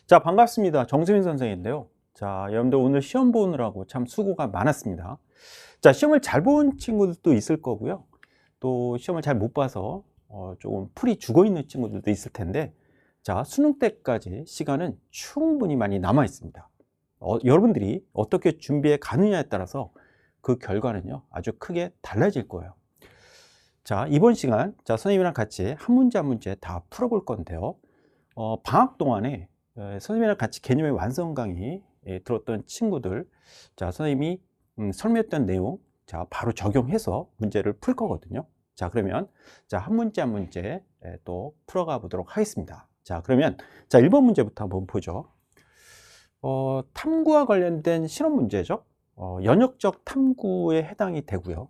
자, 반갑습니다. 정수민 선생인데요. 자, 여러분들 오늘 시험 보느라고 참 수고가 많았습니다. 자, 시험을 잘 본 친구들도 있을 거고요. 또 시험을 잘 못 봐서 조금 풀이 죽어 있는 친구들도 있을 텐데, 자, 수능 때까지 시간은 충분히 많이 남아 있습니다. 여러분들이 어떻게 준비해 가느냐에 따라서 그 결과는요, 아주 크게 달라질 거예요. 자, 이번 시간, 자, 선생님이랑 같이 한 문제 한 문제 다 풀어볼 건데요. 방학 동안에 선생님이랑 같이 개념의 완성 강의 들었던 친구들, 자, 선생님이 설명했던 내용, 자, 바로 적용해서 문제를 풀 거거든요. 자, 그러면 자, 한 문제 한 문제 또 풀어가 보도록 하겠습니다. 자, 그러면 자, 1번 문제부터 한번 보죠. 탐구와 관련된 실험 문제죠. 연역적 탐구에 해당이 되고요.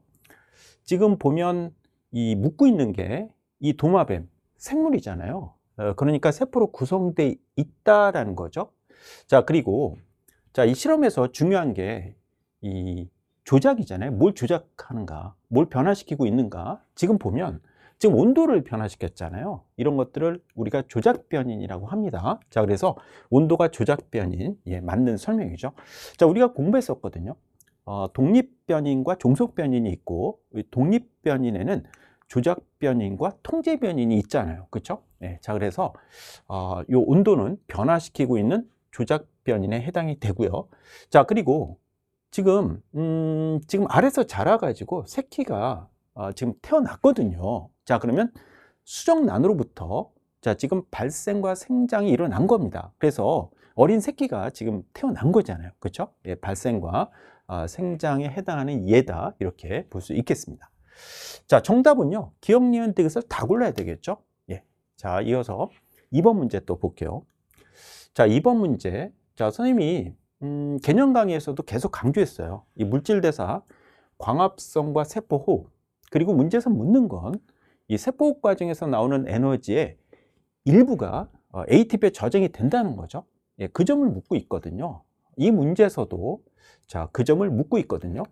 지금 보면 이 묻고 있는 게 이 도마뱀 생물이잖아요. 그러니까 세포로 구성되어 있다라는 거죠. 자, 그리고 자, 이 실험에서 중요한 게 이 조작이잖아요. 뭘 조작하는가, 뭘 변화시키고 있는가. 지금 보면 지금 온도를 변화시켰잖아요. 이런 것들을 우리가 조작 변인이라고 합니다. 자, 그래서 온도가 조작 변인, 맞는 설명이죠. 자, 우리가 공부했었거든요. 독립 변인과 종속 변인이 있고, 독립 변인에는 조작 변인과 통제 변인이 있잖아요. 그렇죠? 네, 자, 그래서 이 온도는 변화시키고 있는 조작 변인에 해당이 되고요. 자, 그리고 지금 알에서 자라가지고 새끼가 지금 태어났거든요. 자, 그러면 수정란으로부터 자, 지금 발생과 생장이 일어난 겁니다. 그래서 어린 새끼가 지금 태어난 거잖아요. 그렇죠? 예, 발생과 생장에 해당하는 예다, 이렇게 볼 수 있겠습니다. 자, 정답은요, 기억, 니은, 디귿을 다 골라야 되겠죠? 예. 자, 이어서 2번 문제 또 볼게요. 자, 2번 문제. 자, 선생님이 개념 강의에서도 계속 강조했어요. 이 물질대사, 광합성과 세포호흡, 그리고 문제에서 묻는 건 이 세포호흡 과정에서 나오는 에너지의 일부가 ATP에 저장이 된다는 거죠. 예, 그 점을 묻고 있거든요. 이 문제에서도 자, 그 점을 묻고 있거든요.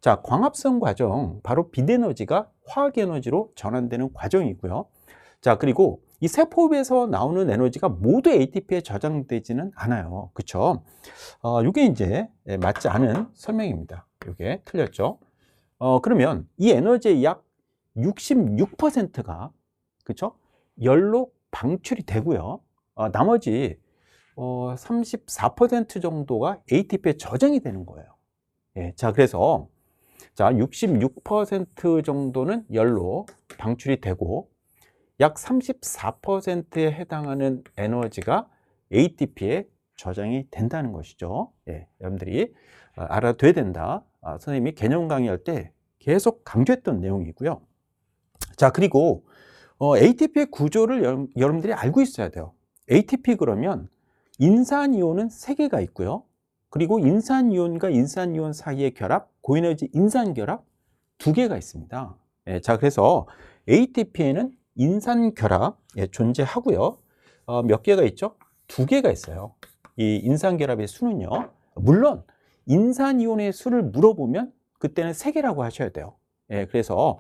자, 광합성 과정, 바로 빛에너지가 화학에너지로 전환되는 과정이고요. 자, 그리고 이 세포호흡에서 나오는 에너지가 모두 ATP에 저장되지는 않아요. 그쵸? 이게 이제 맞지 않은 설명입니다. 이게 틀렸죠? 그러면 이 에너지의 약 66%가, 그쵸? 열로 방출이 되고요. 나머지 34% 정도가 ATP에 저장이 되는 거예요. 예, 자, 그래서 자, 66% 정도는 열로 방출이 되고 약 34%에 해당하는 에너지가 ATP에 저장이 된다는 것이죠. 예, 여러분들이 알아둬야 된다. 선생님이 개념 강의할 때 계속 강조했던 내용이고요. 자, 그리고 ATP의 구조를 여러분들이 알고 있어야 돼요. ATP 그러면 인산이온은 3개가 있고요. 그리고 인산이온과 인산이온 사이의 결합, 고에너지 인산결합 2개가 있습니다. 예, 자, 그래서 ATP에는 인산결합 존재하고요. 몇 개가 있죠? 2개가 있어요. 이 인산결합의 수는요. 물론 인산이온의 수를 물어보면 그때는 3개라고 하셔야 돼요. 예, 그래서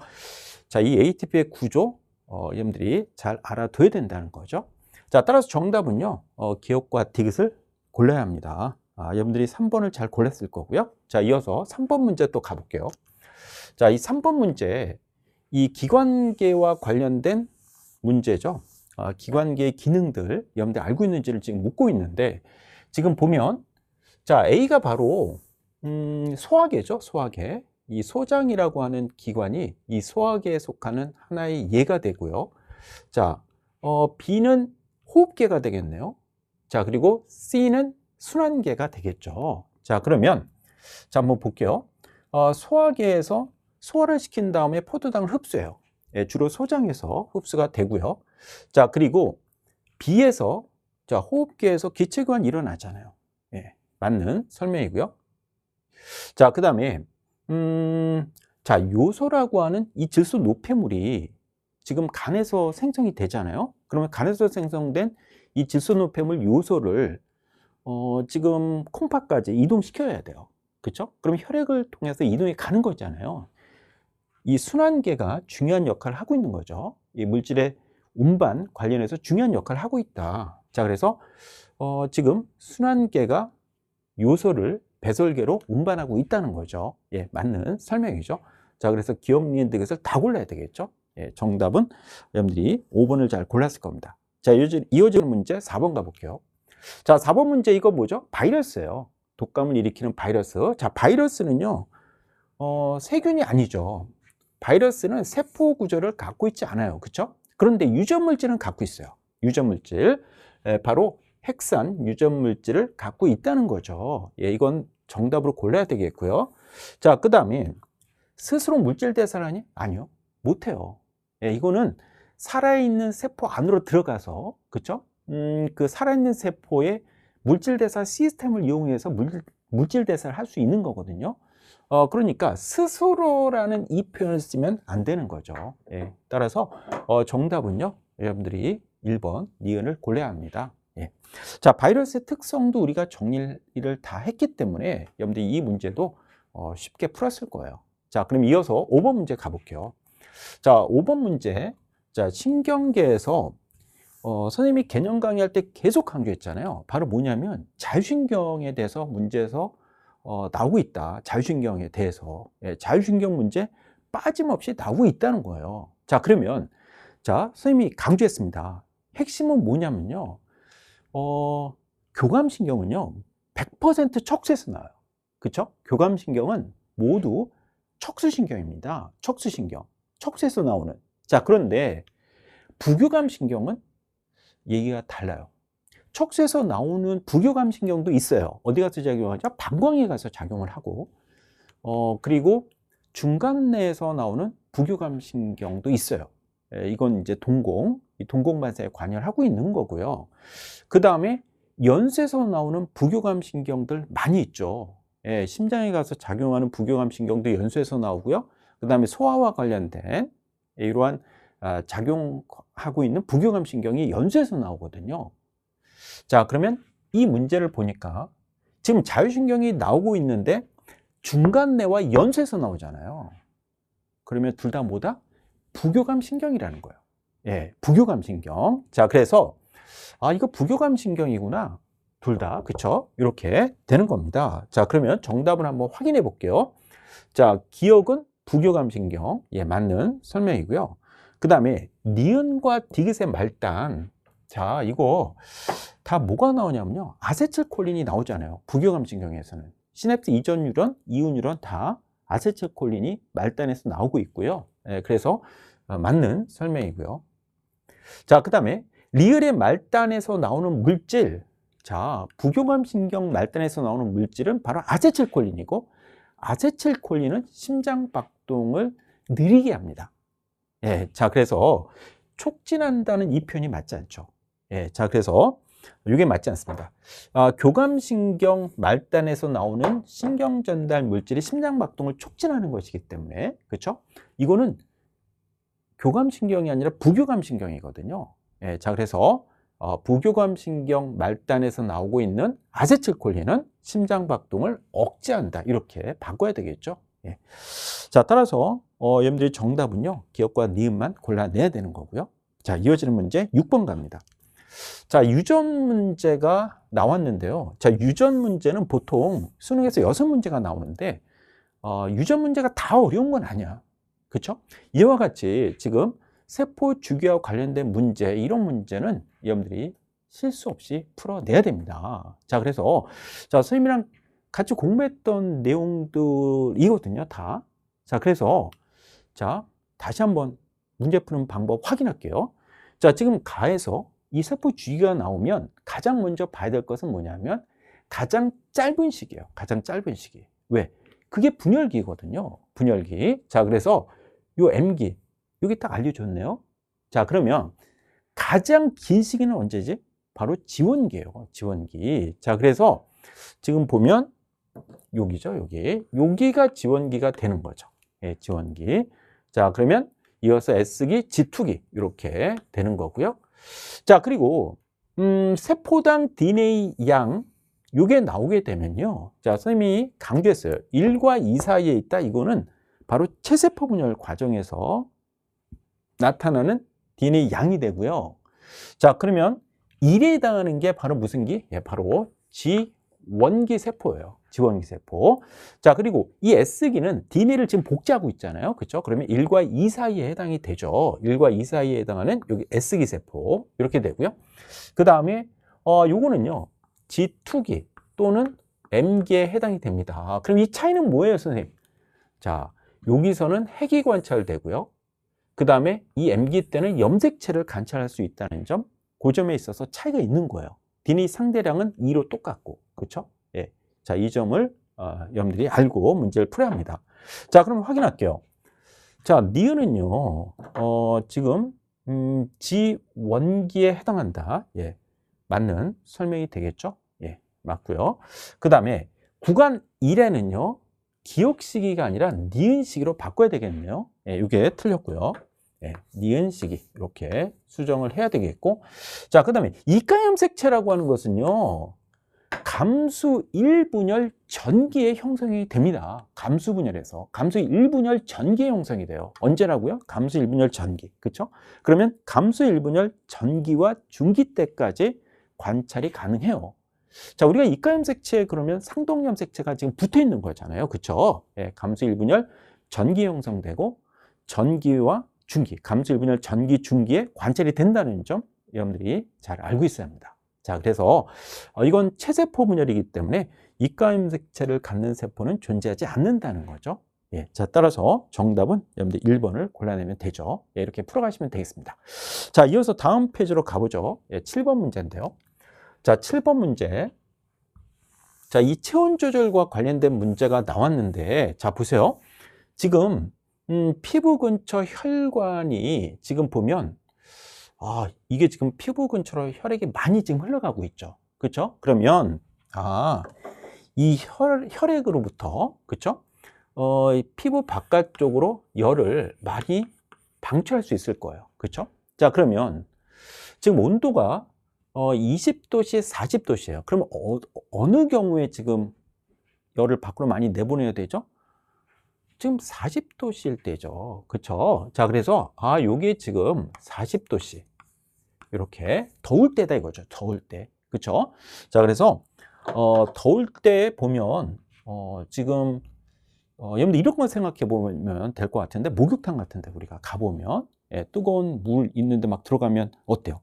자, 이 ATP의 구조 여러분들이 잘 알아둬야 된다는 거죠. 자, 따라서 정답은요, 기억과 디귿을 골라야 합니다. 여러분들이 3번을 잘 골랐을 거고요. 자, 이어서 3번 문제 또 가볼게요. 자, 이 3번 문제, 이 기관계와 관련된 문제죠. 기관계의 기능들 여러분들 알고 있는지를 지금 묻고 있는데, 지금 보면 자, A가 바로 소화계죠. 소화계. 이 소장이라고 하는 기관이 이 소화계에 속하는 하나의 예가 되고요. 자, B는 호흡계가 되겠네요. 자, 그리고 C는 순환계가 되겠죠. 자, 그러면 자, 한번 볼게요. 소화계에서 소화를 시킨 다음에 포도당을 흡수해요. 예, 주로 소장에서 흡수가 되고요. 자, 그리고 B에서 자, 호흡계에서 기체교환이 일어나잖아요. 예, 맞는 설명이고요. 자, 그 다음에 자, 요소라고 하는 이 질소 노폐물이 지금 간에서 생성이 되잖아요. 그러면 간에서 생성된 이 질소 노폐물 요소를 지금 콩팥까지 이동시켜야 돼요. 그렇죠? 그럼 혈액을 통해서 이동이 가는 거잖아요. 이 순환계가 중요한 역할을 하고 있는 거죠. 이 물질의 운반 관련해서 중요한 역할을 하고 있다. 자, 그래서 지금 순환계가 요소를 배설계로 운반하고 있다는 거죠. 예, 맞는 설명이죠. 자, 그래서 기억, 니은, 득에서 다 골라야 되겠죠. 예, 정답은 여러분들이 5번을 잘 골랐을 겁니다. 자, 이어지는 문제 4번 가볼게요. 자, 4번 문제 이거 뭐죠? 바이러스예요. 독감을 일으키는 바이러스. 자, 바이러스는요, 세균이 아니죠. 바이러스는 세포 구조를 갖고 있지 않아요. 그렇죠? 그런데 유전물질은 갖고 있어요. 유전물질. 바로 핵산 유전물질을 갖고 있다는 거죠. 예, 이건 정답으로 골라야 되겠고요. 자, 그 다음에 스스로 물질 대사를 하니? 아니요. 못해요. 예, 이거는 살아있는 세포 안으로 들어가서, 그쵸? 그 살아있는 세포의 물질 대사 시스템을 이용해서 물질 대사를 할 수 있는 거거든요. 그러니까 스스로라는 이 표현을 쓰면 안 되는 거죠. 예, 따라서 정답은요, 여러분들이 1번 니은을 골라야 합니다. 예. 자, 바이러스의 특성도 우리가 정리를 다 했기 때문에 여러분들이 이 문제도 쉽게 풀었을 거예요. 자, 그럼 이어서 5번 문제 가볼게요. 자, 5번 문제. 자, 신경계에서 선생님이 개념 강의할 때 계속 강조했잖아요. 바로 뭐냐면 자율신경에 대해서 문제에서 나오고 있다. 자율신경에 대해서. 예, 자율신경 문제 빠짐없이 나오고 있다는 거예요. 자, 그러면 자, 선생님이 강조했습니다. 핵심은 뭐냐면요. 교감신경은요, 100% 척수에서 나와요. 그쵸? 교감신경은 모두 척수신경입니다. 척수신경. 척수에서 나오는. 자, 그런데 부교감신경은 얘기가 달라요. 척수에서 나오는 부교감신경도 있어요. 어디 가서 작용하죠? 방광에 가서 작용을 하고, 그리고 중간내에서 나오는 부교감신경도 있어요. 이건 이제 이 동공반사에 관여를 하고 있는 거고요. 그 다음에 연쇄에서 나오는 부교감신경들 많이 있죠. 예, 심장에 가서 작용하는 부교감신경도 연쇄에서 나오고요. 그 다음에 소화와 관련된 이러한 작용하고 있는 부교감신경이 연쇄에서 나오거든요. 자, 그러면 이 문제를 보니까 지금 자율신경이 나오고 있는데 중간내와 연쇄에서 나오잖아요. 그러면 둘 다 뭐다? 부교감신경이라는 거예요. 예, 부교감신경. 자, 그래서 이거 부교감신경이구나. 둘 다, 그쵸? 이렇게 되는 겁니다. 자, 그러면 정답을 한번 확인해 볼게요. 자, 기억은 부교감신경. 예, 맞는 설명이고요. 그 다음에 니은과 디귿의 말단. 자, 이거 다 뭐가 나오냐면요. 아세틸콜린이 나오잖아요. 부교감신경에서는. 시냅스 이전 뉴런, 이후 뉴런 다 아세틸콜린이 말단에서 나오고 있고요. 예, 그래서 맞는 설명이고요. 자, 그 다음에 리을의 말단에서 나오는 물질. 자, 부교감신경 말단에서 나오는 물질은 바로 아세틸콜린이고, 아세틸콜린은 심장 박동을 느리게 합니다. 예, 자, 그래서 촉진한다는 이 표현이 맞지 않죠. 예, 자, 그래서 이게 맞지 않습니다. 교감신경 말단에서 나오는 신경 전달 물질이 심장 박동을 촉진하는 것이기 때문에, 그렇죠? 이거는 교감신경이 아니라 부교감신경이거든요. 예, 자, 그래서 부교감신경 말단에서 나오고 있는 아세틸콜린은 심장 박동을 억제한다. 이렇게 바꿔야 되겠죠. 예. 자, 따라서 여러분들이 정답은요, 기억과 니은만 골라내야 되는 거고요. 자, 이어지는 문제 6번 갑니다. 자, 유전 문제가 나왔는데요. 자, 유전 문제는 보통 수능에서 6문제가 나오는데 유전 문제가 다 어려운 건 아니야. 그렇죠? 이와 같이 지금 세포 주기와 관련된 문제, 이런 문제는 여러분들이 실수 없이 풀어내야 됩니다. 자, 그래서 자, 선생님이랑 같이 공부했던 내용들이거든요, 다. 자, 그래서 자, 다시 한번 문제 푸는 방법 확인할게요. 자, 지금 가에서 이 세포 주기가 나오면 가장 먼저 봐야 될 것은 뭐냐면 가장 짧은 시기예요. 가장 짧은 시기. 왜? 그게 분열기거든요. 분열기. 자, 그래서 요 M기, 여기 딱 알려줬네요. 자, 그러면 가장 긴 시기는 언제지? 바로 지원기예요. 지원기. 자, 그래서 지금 보면 여기죠. 여기가 지원기가 되는 거죠. 예, 지원기. 자, 그러면 이어서 S기, G2기 이렇게 되는 거고요. 자, 그리고 세포당 DNA 양 요게 나오게 되면요. 자, 선생님이 강조했어요. 1과 2 사이에 있다. 이거는 바로 체세포 분열 과정에서 나타나는 DNA 양이 되고요. 자, 그러면 1에 해당하는 게 바로 무슨 기? 예, 바로 지원기 세포예요. 지원기 세포. 자, 그리고 이 S기는 DNA를 지금 복제하고 있잖아요. 그렇죠? 그러면 1과 2 사이에 해당이 되죠. 1과 2 사이에 해당하는 여기 S기 세포. 이렇게 되고요. 그 다음에 요거는요. G2기 또는 M기에 해당이 됩니다. 그럼 이 차이는 뭐예요, 선생님? 자, 여기서는 핵이 관찰되고요. 그 다음에 이 M기 때는 염색체를 관찰할 수 있다는 점, 그 점에 있어서 차이가 있는 거예요. DNA 상대량은 2로 똑같고, 그렇죠? 예. 자, 이 점을 여러분들이 알고 문제를 풀어야 합니다. 자, 그럼 확인할게요. 자, 니은은요, 지금 G1기에 해당한다. 예, 맞는 설명이 되겠죠? 예, 맞고요. 그 다음에 구간 1에는요, 기억 시기가 아니라 니은 시기로 바꿔야 되겠네요. 예, 이게 틀렸고요. 예, 니은 시기 이렇게 수정을 해야 되겠고, 자, 그 다음에 이가염색체라고 하는 것은요, 감수 1분열 전기에 형성이 됩니다. 감수 분열에서 감수 1분열 전기에 형성이 돼요. 언제라고요? 감수 1분열 전기. 그렇죠? 그러면 감수 1분열 전기와 중기 때까지 관찰이 가능해요. 자, 우리가 이가염색체 그러면 상동염색체가 지금 붙어 있는 거잖아요. 그렇죠? 예, 감수 1분열 전기 형성되고 전기와 중기, 감수 1분열 전기 중기에 관찰이 된다는 점 여러분들이 잘 알고 있어야 합니다. 자, 그래서 이건 체세포 분열이기 때문에 이가염색체를 갖는 세포는 존재하지 않는다는 거죠. 예, 자, 따라서 정답은 여러분들 1번을 골라내면 되죠. 예, 이렇게 풀어가시면 되겠습니다. 자, 이어서 다음 페이지로 가보죠. 예, 7번 문제인데요. 자, 7번 문제. 자, 이 체온 조절과 관련된 문제가 나왔는데, 자, 보세요. 지금 피부 근처 혈관이 지금 보면 이게 지금 피부 근처로 혈액이 많이 지금 흘러가고 있죠. 그렇죠? 그러면 이 혈액으로부터 그렇죠? 피부 바깥쪽으로 열을 많이 방출할 수 있을 거예요. 그렇죠? 자, 그러면 지금 온도가 20도씨, 40도씨예요. 그러면 어느 경우에 지금 열을 밖으로 많이 내보내야 되죠? 지금 40도씨일 때죠. 그렇죠? 자, 그래서 요게 지금 40도씨. 이렇게 더울 때다 이거죠. 더울 때. 그렇죠? 자, 그래서 더울 때 보면 지금 여러분들 이런 거 생각해 보면 될 것 같은데, 목욕탕 같은데 우리가 가보면 뜨거운 물 있는데 막 들어가면 어때요?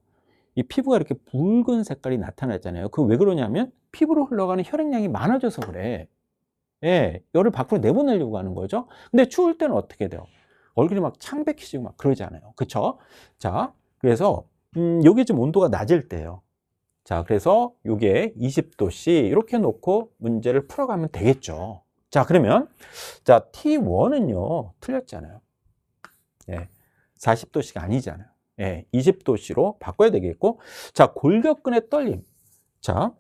이 피부가 이렇게 붉은 색깔이 나타나잖아요. 그 왜 그러냐면 피부로 흘러가는 혈액량이 많아져서 그래. 예, 열을 밖으로 내보내려고 하는 거죠. 근데 추울 때는 어떻게 돼요? 얼굴이 막 창백해지고 막 그러잖아요. 그쵸? 자, 그래서 요게 좀 온도가 낮을 때예요. 자, 그래서 요게 20도씨 이렇게 놓고 문제를 풀어가면 되겠죠. 자, 그러면 자, T1은요 틀렸잖아요. 예, 40도씨가 아니잖아요. 예, 20도씨로 바꿔야 되겠고, 자, 골격근의 떨림. 자,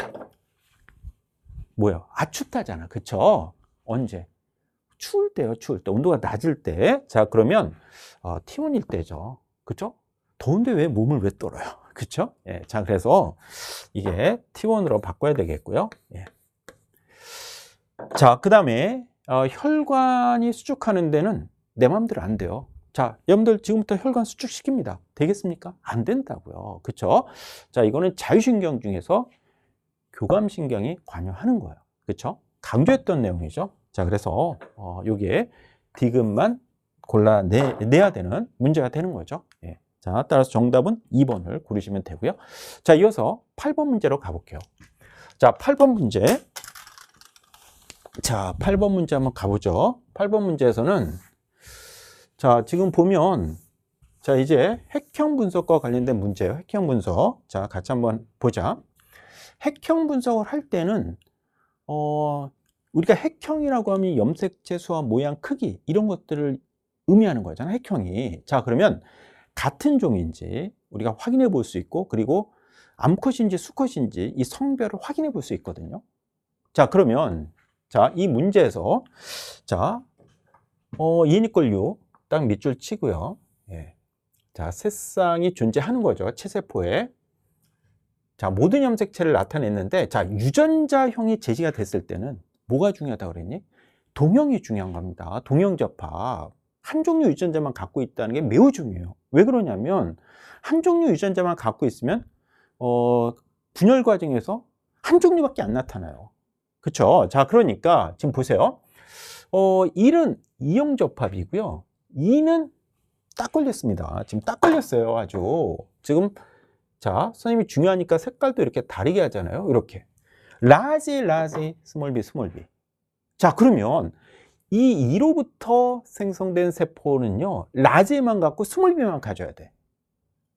뭐야? 춥다잖아. 그쵸? 언제? 추울 때요, 추울 때. 온도가 낮을 때. 자, 그러면 T1일 때죠. 그쵸? 더운데 왜 몸을 왜 떨어요? 그쵸? 예, 자, 그래서 이게 T1으로 바꿔야 되겠고요. 예. 자, 그 다음에 혈관이 수축하는 데는 내 마음대로 안 돼요. 자, 여러분들 지금부터 혈관 수축시킵니다. 되겠습니까? 안 된다고요. 그쵸? 자, 이거는 자율신경 중에서 교감신경이 관여하는 거예요. 그렇죠? 강조했던 내용이죠. 자, 그래서 여기에 디귿만 골라내야 되는 문제가 되는 거죠. 예. 자, 따라서 정답은 2번을 고르시면 되고요. 자, 이어서 8번 문제로 가볼게요. 자, 8번 문제. 자, 8번 문제 한번 가보죠. 8번 문제에서는 자, 지금 보면 자, 이제 핵형 분석과 관련된 문제예요. 핵형 분석. 자, 같이 한번 보자. 핵형 분석을 할 때는 우리가 핵형이라고 하면 염색체 수와 모양, 크기 이런 것들을 의미하는 거잖아요. 핵형이. 자, 그러면 같은 종인지 우리가 확인해 볼 수 있고, 그리고 암컷인지 수컷인지 이 성별을 확인해 볼 수 있거든요. 자, 그러면 자, 이 문제에서 자, 이니꼴 딱 밑줄 치고요. 예. 자, 새쌍이 존재하는 거죠. 체세포에. 자, 모든 염색체를 나타냈는데, 자, 유전자형이 제시가 됐을 때는 뭐가 중요하다고 그랬니? 동형이 중요한 겁니다. 동형접합. 한 종류 유전자만 갖고 있다는 게 매우 중요해요. 왜 그러냐면 한 종류 유전자만 갖고 있으면 분열 과정에서 한 종류밖에 안 나타나요. 그쵸? 자, 그러니까 지금 보세요. 1은 이형 접합이고요. 2는 딱 걸렸습니다. 지금 딱 걸렸어요. 아주. 지금, 자, 선생님이 중요하니까 색깔도 이렇게 다르게 하잖아요. 이렇게. 라지, 스몰 b, 스몰 b. 자, 그러면 이 2로부터 생성된 세포는요, 라지만 갖고 스몰 b만 가져야 돼.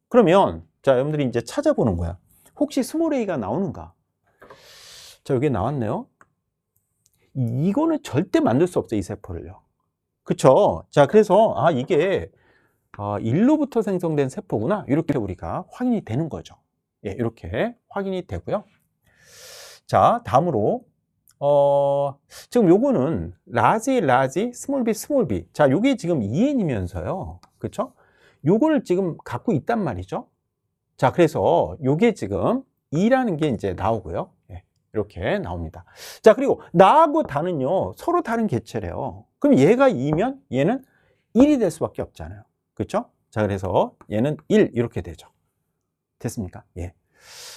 그러면, 자, 여러분들이 이제 찾아보는 거야. 혹시 스몰 a가 나오는가? 자, 여기 나왔네요. 이거는 절대 만들 수 없어요, 이 세포를요. 그쵸? 자, 그래서, 이게, 1로부터 생성된 세포구나. 이렇게 우리가 확인이 되는 거죠. 예, 이렇게 확인이 되고요. 자, 다음으로, 지금 요거는 라지, 스몰 b. 자, 요게 지금 2n이면서요. 그쵸? 요거를 지금 갖고 있단 말이죠. 자, 그래서 요게 지금 2라는 게 이제 나오고요. 예, 이렇게 나옵니다. 자, 그리고 나하고 다는요, 서로 다른 개체래요. 그럼 얘가 2면 얘는 1이 될 수밖에 없잖아요. 그렇죠? 자, 그래서 얘는 1 이렇게 되죠. 됐습니까? 예.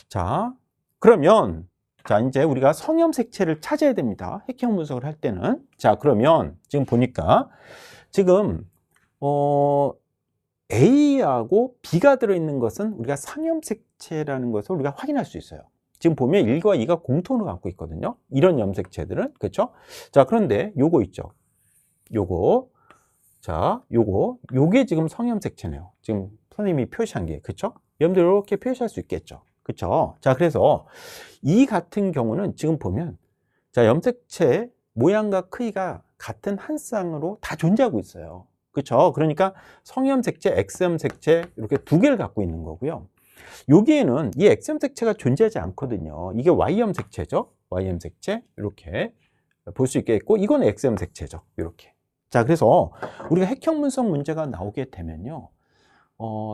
자, 그러면 자, 이제 우리가 성염색체를 찾아야 됩니다. 핵형 분석을 할 때는. 자, 그러면 지금 보니까 지금 A하고 B가 들어있는 것은 우리가 상염색체라는 것을 우리가 확인할 수 있어요. 지금 보면 1과 2가 공통으로 갖고 있거든요. 이런 염색체들은. 그렇죠? 자, 그런데 요거 있죠. 요거. 자, 요게 지금 성염색체네요. 지금 선생님이 표시한 게. 그렇죠? 여러분들 이렇게 표시할 수 있겠죠. 그렇죠? 자, 그래서 이 같은 경우는 지금 보면 자, 염색체 모양과 크기가 같은 한 쌍으로 다 존재하고 있어요. 그렇죠? 그러니까 성염색체, X염색체 이렇게 두 개를 갖고 있는 거고요. 여기에는 이 X염색체가 존재하지 않거든요. 이게 Y염색체죠. Y염색체 이렇게 볼 수 있겠고 이건 X염색체죠. 이렇게. 자, 그래서 우리가 핵형 분석 문제가 나오게 되면요,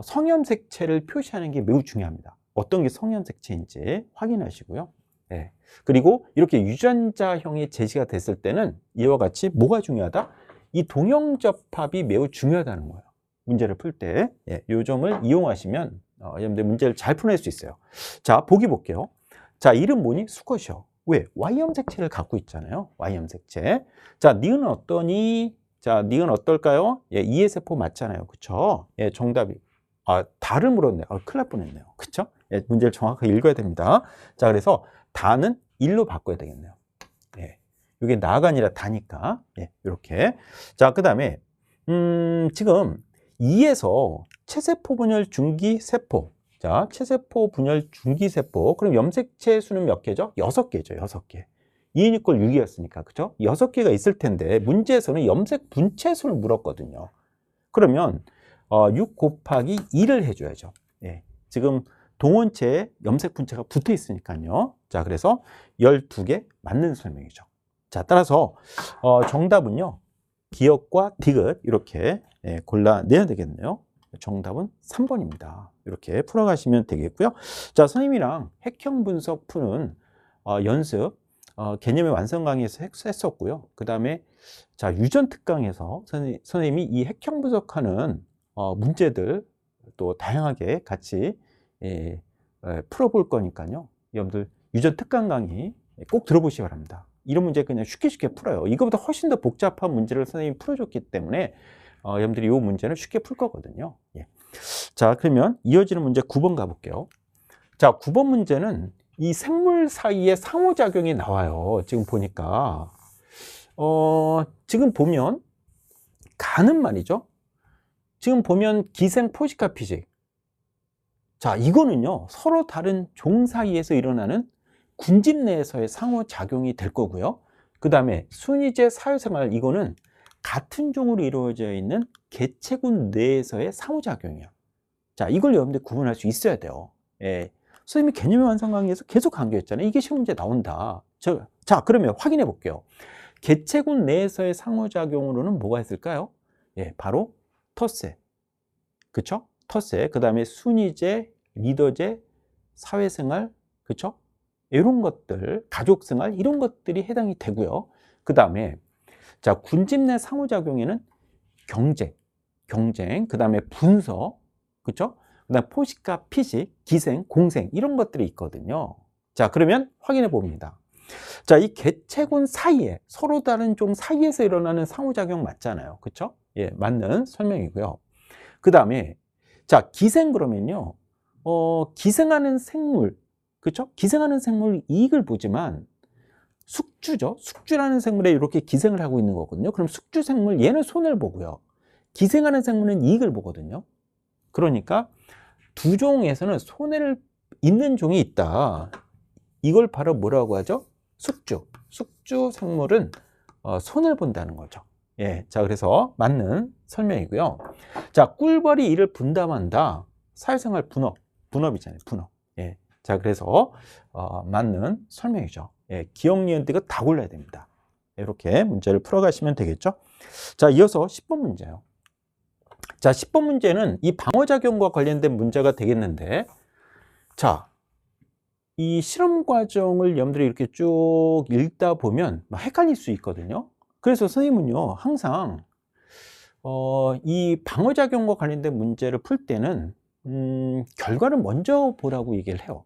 성염색체를 표시하는 게 매우 중요합니다. 어떤 게 성염색체인지 확인하시고요. 네. 그리고 이렇게 유전자형이 제시가 됐을 때는 이와 같이 뭐가 중요하다? 이 동형접합이 매우 중요하다는 거예요. 문제를 풀 때. 예, 이 점을 이용하시면 여러분들 문제를 잘 풀어낼 수 있어요. 자, 보기 볼게요. 자, 이름 뭐니? 수컷이요. 왜? Y염색체를 갖고 있잖아요. Y염색체. 자, 니은 어떠니? 자, 니은 어떨까요? 예, 이해 세포 맞잖아요. 그쵸? 예, 정답이. 다를 물었네요. 큰일 날 뻔했네요. 그쵸? 예, 문제를 정확하게 읽어야 됩니다. 자, 그래서 다는 1로 바꿔야 되겠네요. 예. 이게 나가 아니라 다니까. 예, 이렇게. 자, 그 다음에, 지금 2에서 체세포 분열 중기세포. 자, 체세포 분열 중기세포. 그럼 염색체 수는 몇 개죠? 6개죠. 6개. 2n 이퀄 6이었으니까. 그죠? 6개가 있을 텐데, 문제에서는 염색 분체 수를 물었거든요. 그러면, 6 곱하기 2를 해줘야죠. 예. 지금 동원체에 염색 분체가 붙어 있으니까요. 자, 그래서 12개 맞는 설명이죠. 자, 따라서, 정답은요, 기역과 디귿 이렇게 골라내야 되겠네요. 정답은 3번입니다. 이렇게 풀어가시면 되겠고요. 자, 선생님이랑 핵형 분석 푸는 연습, 개념의 완성 강의에서 했었고요. 그 다음에 자, 유전 특강에서 선생님이 이 핵형 분석하는 문제들 또 다양하게 같이 풀어볼 거니까요. 여러분들 유전 특강 강의 꼭 들어보시기 바랍니다. 이런 문제 그냥 쉽게 풀어요. 이거보다 훨씬 더 복잡한 문제를 선생님이 풀어줬기 때문에 여러분들이 이 문제는 쉽게 풀 거거든요. 예. 자, 그러면 이어지는 문제 9번 가볼게요. 자, 9번 문제는 이 생물 사이의 상호작용이 나와요. 지금 보니까 지금 보면 간은 말이죠. 지금 보면 기생 포식과 피식. 자, 이거는요, 서로 다른 종 사이에서 일어나는 군집 내에서의 상호작용이 될 거고요. 그 다음에 순이제 사회생활, 이거는 같은 종으로 이루어져 있는 개체군 내에서의 상호작용이에요. 자, 이걸 여러분들 구분할 수 있어야 돼요. 예. 선생님이 개념의 완성 강의에서 계속 강조했잖아요. 이게 시험 문제 나온다. 자, 그러면 확인해 볼게요. 개체군 내에서의 상호작용으로는 뭐가 있을까요? 예, 바로 텃세. 그쵸? 텃세. 그 다음에 순이제, 리더제, 사회생활, 그쵸? 이런 것들, 가족생활, 이런 것들이 해당이 되고요. 그 다음에, 자, 군집 내 상호작용에는 경쟁, 그 다음에 분서, 그쵸? 그다음 포식과 피식, 기생, 공생 이런 것들이 있거든요. 자, 그러면 확인해 봅니다. 자, 이 개체군 사이에 서로 다른 종 사이에서 일어나는 상호작용 맞잖아요. 그렇죠? 예, 맞는 설명이고요. 그다음에 자, 기생 그러면요. 기생하는 생물, 그렇죠? 기생하는 생물 이익을 보지만 숙주죠. 숙주라는 생물에 이렇게 기생을 하고 있는 거거든요. 그럼 숙주 생물 얘는 손해를 보고요. 기생하는 생물은 이익을 보거든요. 그러니까 두 종에서는 손해를 있는 종이 있다. 이걸 바로 뭐라고 하죠? 숙주. 숙주 생물은 손해를 본다는 거죠. 예, 자, 그래서 맞는 설명이고요. 자, 꿀벌이 이를 분담한다. 사회생활 분업이잖아요. 분업. 예, 자, 그래서 맞는 설명이죠. 예, 기억, 니은, 디귿 다 골라야 됩니다. 이렇게 문제를 풀어가시면 되겠죠. 자, 이어서 10번 문제요. 자, 10번 문제는 이 방어작용과 관련된 문제가 되겠는데, 자, 이 실험 과정을 여러분들이 이렇게 쭉 읽다 보면 막 헷갈릴 수 있거든요. 그래서 선생님은요, 항상 이 방어작용과 관련된 문제를 풀 때는 결과를 먼저 보라고 얘기를 해요.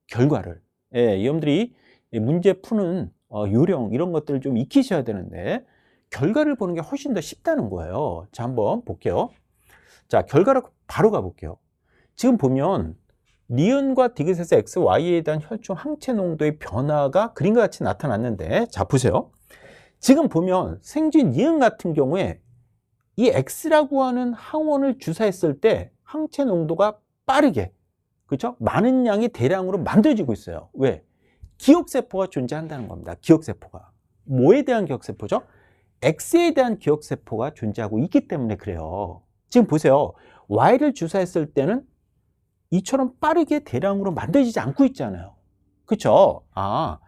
결과를. 예, 여러분들이 문제 푸는 요령 이런 것들을 좀 익히셔야 되는데 결과를 보는 게 훨씬 더 쉽다는 거예요. 자, 한번 볼게요. 자, 결과로 바로 가볼게요. 지금 보면 니은과 디귿에서 x, y에 대한 혈중 항체 농도의 변화가 그림과 같이 나타났는데, 자, 보세요. 지금 보면 생쥐 니은 같은 경우에 이 x라고 하는 항원을 주사했을 때 항체 농도가 빠르게, 그렇죠? 많은 양이 대량으로 만들어지고 있어요. 왜? 기억세포가 존재한다는 겁니다. 기억세포가. 뭐에 대한 기억세포죠? X에 대한 기억세포가 존재하고 있기 때문에 그래요. 지금 보세요. Y를 주사했을 때는 이처럼 빠르게 대량으로 만들어지지 않고 있잖아요. 그쵸? 아,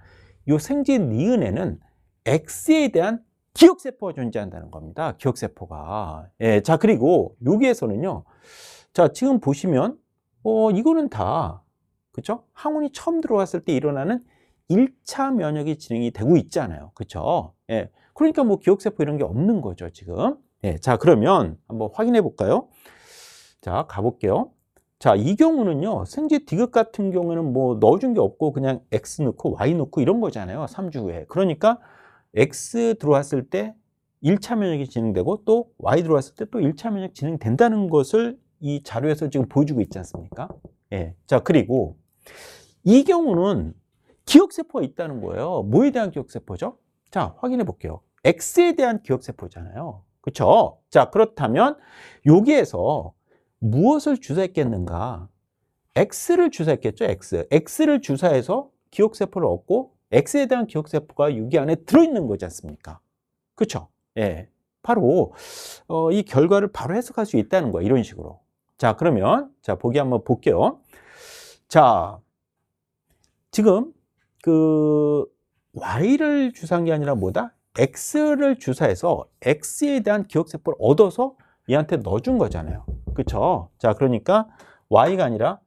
요 생쥐 니은에는 X에 대한 기억세포가 존재한다는 겁니다. 기억세포가. 예, 자, 그리고 여기에서는요. 자, 지금 보시면, 이거는 다, 그쵸? 항원이 처음 들어왔을 때 일어나는 1차 면역이 진행이 되고 있잖아요. 그쵸? 예. 그러니까 뭐 기억세포 이런 게 없는 거죠, 지금. 예. 자, 그러면 한번 확인해 볼까요? 자, 가볼게요. 자, 이 경우는요, 생쥐 디귿 같은 경우에는 뭐 넣어준 게 없고 그냥 X 넣고 Y 넣고 이런 거잖아요. 3주 후에. 그러니까 X 들어왔을 때 1차 면역이 진행되고 또 Y 들어왔을 때 또 1차 면역 진행된다는 것을 이 자료에서 지금 보여주고 있지 않습니까? 예. 자, 그리고 이 경우는 기억세포가 있다는 거예요. 뭐에 대한 기억세포죠? 자, 확인해 볼게요. X에 대한 기억세포잖아요. 그쵸? 자, 그렇다면 여기에서 무엇을 주사했겠는가? X를 주사했겠죠, X. X를 주사해서 기억세포를 얻고 X에 대한 기억세포가 여기 안에 들어있는 거지 않습니까? 그쵸? 예. 바로, 이 결과를 바로 해석할 수 있다는 거예요. 이런 식으로. 자, 그러면, 자, 보기 한번 볼게요. 자, 지금, Y를 주사한 게 아니라 뭐다? X를 주사해서 X에 대한 기억세포를 얻어서 얘한테 넣어준 거잖아요. 그쵸? 자, 그러니까 Y가 아니라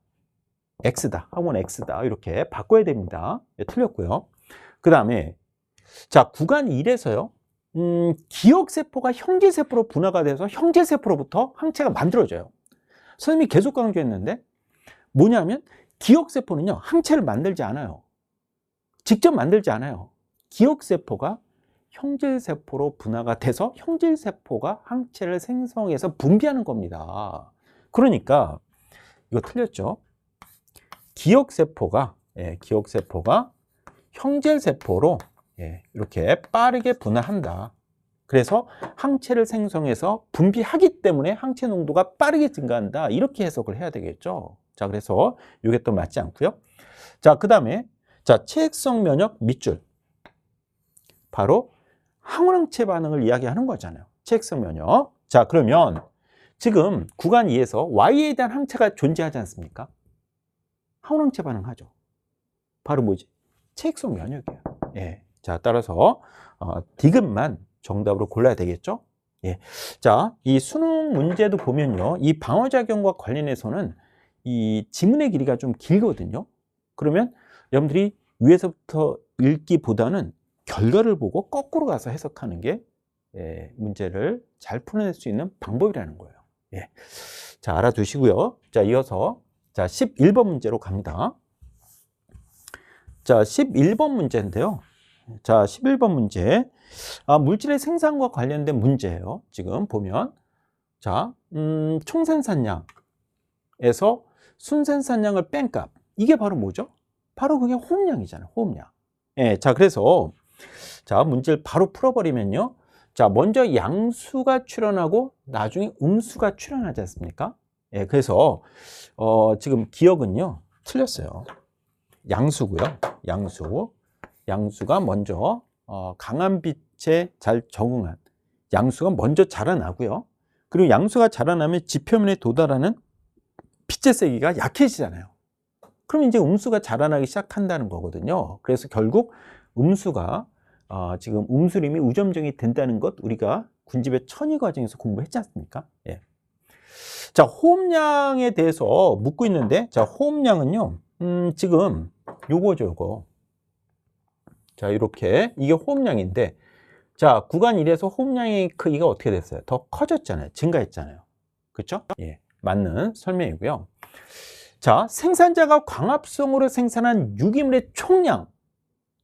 X다. 항원 X다. 이렇게 바꿔야 됩니다. 네, 틀렸고요. 그 다음에, 자, 구간 1에서요. 기억세포가 형제세포로 분화가 돼서 형제세포로부터 항체가 만들어져요. 선생님이 계속 강조했는데, 뭐냐면, 기억세포는요, 항체를 만들지 않아요. 직접 만들지 않아요. 기억세포가 형제세포로 분화가 돼서 형제세포가 항체를 생성해서 분비하는 겁니다. 그러니까 이거 틀렸죠? 기억세포가 형제세포로 이렇게 빠르게 분화한다. 그래서 항체를 생성해서 분비하기 때문에 항체 농도가 빠르게 증가한다. 이렇게 해석을 해야 되겠죠. 자, 그래서 이게 또 맞지 않고요. 자, 그 다음에 자, 체액성 면역 밑줄. 바로 항원항체 반응을 이야기하는 거잖아요. 체액성 면역. 자, 그러면 지금 구간 2에서 Y에 대한 항체가 존재하지 않습니까? 항원항체 반응하죠. 바로 뭐지? 체액성 면역이에요. 예. 자, 따라서 디귿만 정답으로 골라야 되겠죠? 예. 자, 이 수능 문제도 보면요. 이 방어작용과 관련해서는 이 지문의 길이가 좀 길거든요. 그러면 여러분들이 위에서부터 읽기보다는 결과를 보고 거꾸로 가서 해석하는 게 문제를 잘 풀어낼 수 있는 방법이라는 거예요. 예. 자, 알아두시고요. 자, 이어서 자, 11번 문제로 갑니다. 자, 11번 문제인데요. 자, 11번 문제. 물질의 생산과 관련된 문제예요. 지금 보면 자, 총생산량에서 순생산량을 뺀 값. 이게 바로 뭐죠? 바로 그게 호흡량이잖아요. 호흡량. 예, 자, 그래서 자, 문제를 바로 풀어버리면요. 자, 먼저 양수가 출현하고 나중에 음수가 출현하지 않습니까? 예, 그래서 지금 기억은요 틀렸어요. 양수고요. 양수가 먼저 강한 빛에 잘 적응한 양수가 먼저 자라나고요. 그리고 양수가 자라나면 지표면에 도달하는 빛의 세기가 약해지잖아요. 그럼 이제 음수가 자라나기 시작한다는 거거든요. 그래서 결국 음수가 지금 음수림이 우점정이 된다는 것 우리가 군집의 천위 과정에서 공부했지 않습니까? 예. 자, 호흡량에 대해서 묻고 있는데, 자, 호흡량은요, 지금 요거죠, 요거. 자, 이렇게 이게 호흡량인데, 자, 구간 1에서 호흡량의 크기가 어떻게 됐어요? 더 커졌잖아요. 증가했잖아요. 그렇죠? 예, 맞는 설명이고요. 자, 생산자가 광합성으로 생산한 유기물의 총량,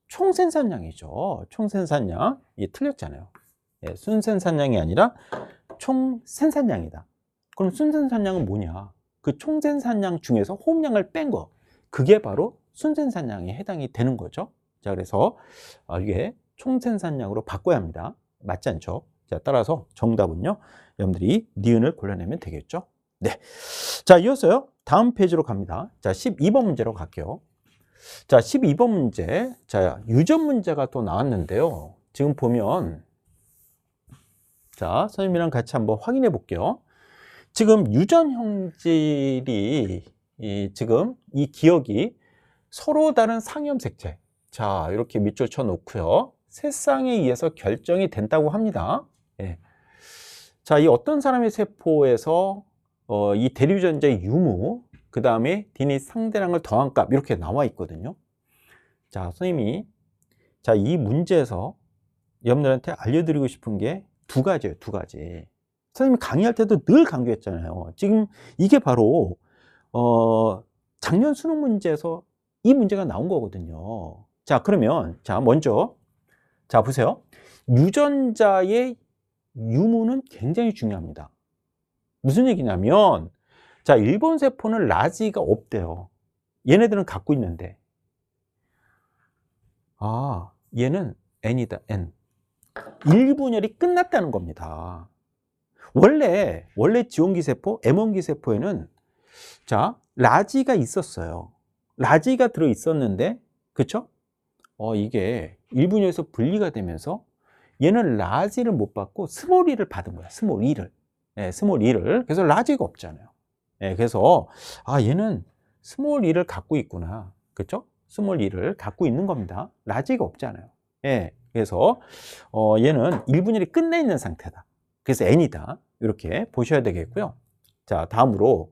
총생산량이죠. 총생산량. 이게 틀렸잖아요. 예, 순생산량이 아니라 총생산량이다. 그럼 순생산량은 뭐냐? 그 총생산량 중에서 호흡량을 뺀 거. 그게 바로 순생산량에 해당이 되는 거죠. 자, 그래서 이게 총생산량으로 바꿔야 합니다. 맞지 않죠? 자, 따라서 정답은요. 여러분들이 니은을 골라내면 되겠죠? 네. 자, 이어서요. 다음 페이지로 갑니다. 자, 12번 문제로 갈게요. 자, 12번 문제. 자, 유전 문제가 또 나왔는데요. 지금 보면 자, 선생님이랑 같이 한번 확인해 볼게요. 지금 유전 형질이 지금 이 기억이 서로 다른 상염색체. 자, 이렇게 밑줄 쳐 놓고요. 세쌍에 의해서 결정이 된다고 합니다. 예. 자, 이 어떤 사람의 세포에서 이 대류전자의 유무, 그 다음에 DNA 상대량을 더한 값 이렇게 나와 있거든요. 자, 선생님이 자, 이 문제에서 여러분들한테 알려드리고 싶은 게 두 가지예요. 두 가지. 선생님이 강의할 때도 늘 강조했잖아요. 지금 이게 바로 작년 수능 문제에서 이 문제가 나온 거거든요. 자, 그러면 자, 먼저 자, 보세요. 유전자의 유무는 굉장히 중요합니다. 무슨 얘기냐면 자, 일본 세포는 라지가 없대요. 얘네들은 갖고 있는데 얘는 N이다. N. 1분열이 끝났다는 겁니다. 원래 지원기 세포, M 원기 세포에는 자, 라지가 있었어요. 라지가 들어 있었는데, 그쵸? 이게 1분열에서 분리가 되면서 얘는 라지를 못 받고 스몰 E를 받은 거야. 스몰 E를. 네, 스몰 E를. 그래서 라지가 없잖아요. 네, 그래서 얘는 스몰 E를 갖고 있구나. 그쵸? 스몰 E를 갖고 있는 겁니다. 라지가 없잖아요. 예, 그래서 얘는 1분열이 끝내 있는 상태다. 그래서 N이다. 이렇게 보셔야 되겠고요. 자, 다음으로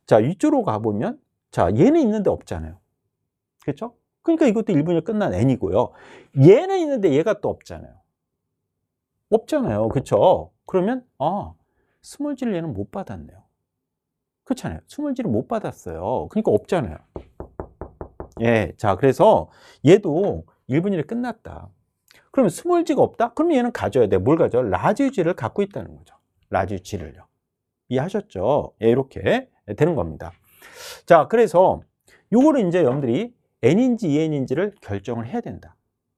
자, 위쪽으로 가보면 자, 얘는 있는데 없잖아요. 그렇죠? 그러니까 이것도 1분열 끝난 N이고요. 얘는 있는데 얘가 또 없잖아요. 없잖아요. 그렇죠? 그러면 스몰지를 얘는 못 받았네요. 그렇잖아요. 스몰지를 못 받았어요. 그러니까 없잖아요. 예, 자, 그래서 얘도 1분열이 끝났다. 그러면 스몰지가 없다? 그러면 얘는 가져야 돼. 뭘 가져? 라지지를 갖고 있다는 거죠. 라지지를요. 이해하셨죠? 예, 이렇게 되는 겁니다. 자, 그래서 요거를 이제 여러분들이 N인지 EN인지를 결정을 해야 된다.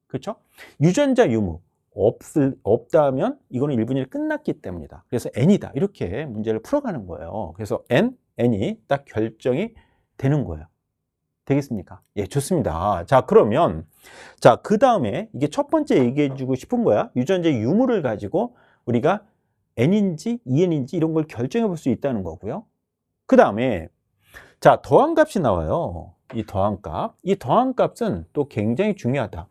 그렇죠? 유전자 유무 없다면 이거는 1분열이 끝났기 때문이다. 그래서 N이다. 이렇게 문제를 풀어가는 거예요. 그래서 N이 딱 결정이 되는 거예요. 되겠습니까? 예, 좋습니다. 자, 그러면 자, 그 다음에 이게 첫 번째 얘기해 주고 싶은 거야. 유전자 유무를 가지고 우리가 N인지 EN인지 이런 걸 결정해 볼 수 있다는 거고요. 그 다음에 자, 더한 값이 나와요. 이 더한 값. 이 더한 값은 또 굉장히 중요하다.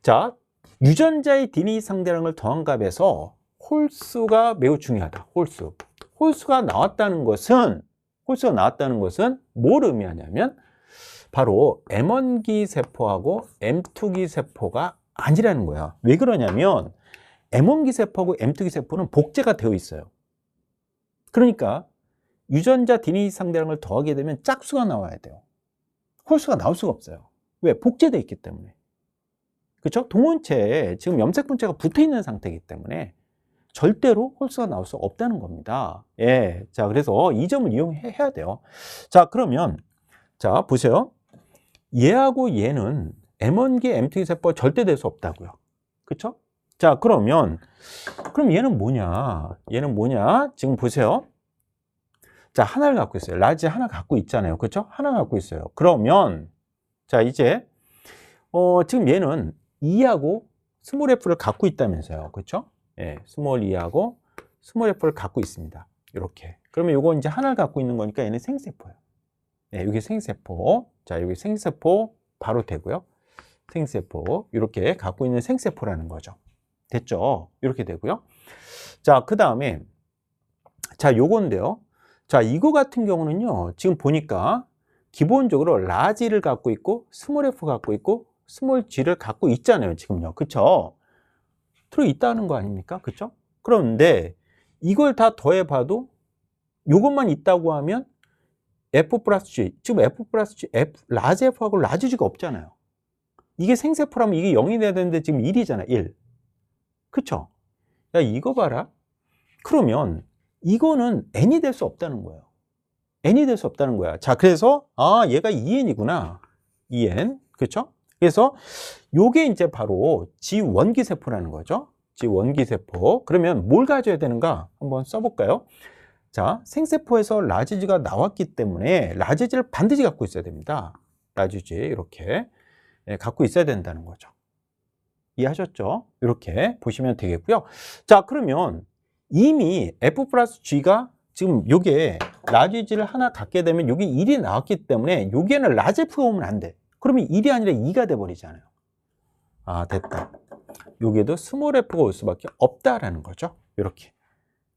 자, 유전자의 DNA 상대량을 더한 값에서 홀수가 매우 중요하다. 홀수가 나왔다는 것은 뭘 의미하냐면 바로 M1기 세포하고 M2기 세포가 아니라는 거야. 왜 그러냐면 M1기 세포하고 M2기 세포는 복제가 되어 있어요. 그러니까 유전자 DNA 상대량을 더하게 되면 짝수가 나와야 돼요. 홀수가 나올 수가 없어요. 왜? 복제되어 있기 때문에. 그렇죠? 동원체에 지금 염색분체가 붙어 있는 상태이기 때문에 절대로 홀수가 나올 수 없다는 겁니다. 예. 자, 그래서 이 점을 이용해야 돼요. 자, 그러면, 자, 보세요. 얘하고 얘는 M1기, M2기 세포가 절대 될 수 없다고요. 그렇죠? 자, 그럼 얘는 뭐냐? 얘는 뭐냐? 지금 보세요. 자, 하나를 갖고 있어요. 라지 하나 갖고 있잖아요. 그렇죠? 하나 갖고 있어요. 그러면, 자, 이제, 지금 얘는 2하고 스몰 f를 갖고 있다면서요. 그렇죠? 예, 스몰 2하고 스몰 f를 갖고 있습니다. 이렇게. 그러면 요거 이제 하나를 갖고 있는 거니까 얘는 생세포예요. 예, 여기 생세포. 자, 여기 생세포 바로 되고요. 생세포. 이렇게 갖고 있는 생세포라는 거죠. 됐죠? 이렇게 되고요. 자, 그 다음에, 자, 요건데요. 자, 이거 같은 경우는요, 지금 보니까 기본적으로 라지를 갖고 있고, 스몰 f 갖고 있고, 스몰 g를 갖고 있잖아요, 지금요. 그쵸? 들어있다는 거 아닙니까? 그쵸? 그런데 이걸 다 더해봐도 요것만 있다고 하면 f 플러스 g, 지금 f 플러스 g, 라지 f하고 라지 g가 없잖아요. 이게 생세포라면 이게 0이 돼야 되는데 지금 1이잖아, 1. 그쵸? 야, 이거 봐라. 그러면 이거는 n이 될 수 없다는 거예요. n이 될 수 없다는 거야. 자, 그래서 얘가 2n이구나. 2n. 그렇죠? 그래서 요게 이제 바로 지원기 세포라는 거죠. 지원기 세포. 그러면 뭘 가져야 되는가? 한번 써볼까요? 자, 생세포에서 라지지가 나왔기 때문에 라지지를 반드시 갖고 있어야 됩니다. 라지지 이렇게 갖고 있어야 된다는 거죠. 이해하셨죠? 이렇게 보시면 되겠고요. 자, 그러면 이미 F 플러스 G가 지금 요게 라지지를 하나 갖게 되면 요게 1이 나왔기 때문에 요게는 라지 F가 오면 안 돼. 그러면 1이 아니라 2가 돼 버리잖아요. 아, 됐다. 요게도 스몰 F가 올 수밖에 없다라는 거죠. 이렇게.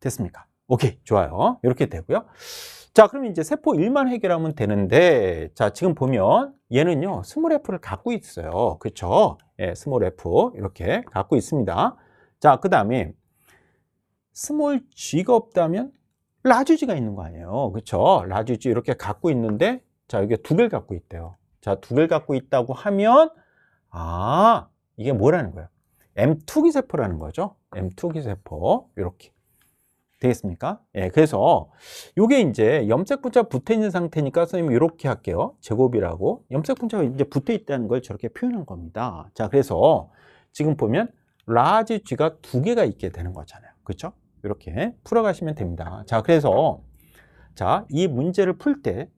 됐습니까? 오케이, 좋아요. 이렇게 되고요. 자, 그럼 이제 세포 1만 해결하면 되는데, 자, 지금 보면 얘는요, 스몰 F를 갖고 있어요. 그렇죠? 예, 스몰 F 이렇게 갖고 있습니다. 자, 그 다음에 스몰 G가 없다면 라지 G가 있는 거 아니에요. 그렇죠? 라지 G 이렇게 갖고 있는데, 자, 여기 두 개를 갖고 있대요. 자, 두 개를 갖고 있다고 하면, 이게 뭐라는 거예요? M2기 세포라는 거죠. M2기 세포 이렇게. 되겠습니까? 예, 그래서 요게 이제 염색분자 붙어 있는 상태니까 선생님 이렇게 할게요. 제곱이라고. 염색분자가 이제 붙어 있다는 걸 저렇게 표현한 겁니다. 자, 그래서 지금 보면 라지 G가 두 개가 있게 되는 거잖아요. 그렇죠? 이렇게 풀어가시면 됩니다. 자, 그래서 자, 이 문제를 풀 때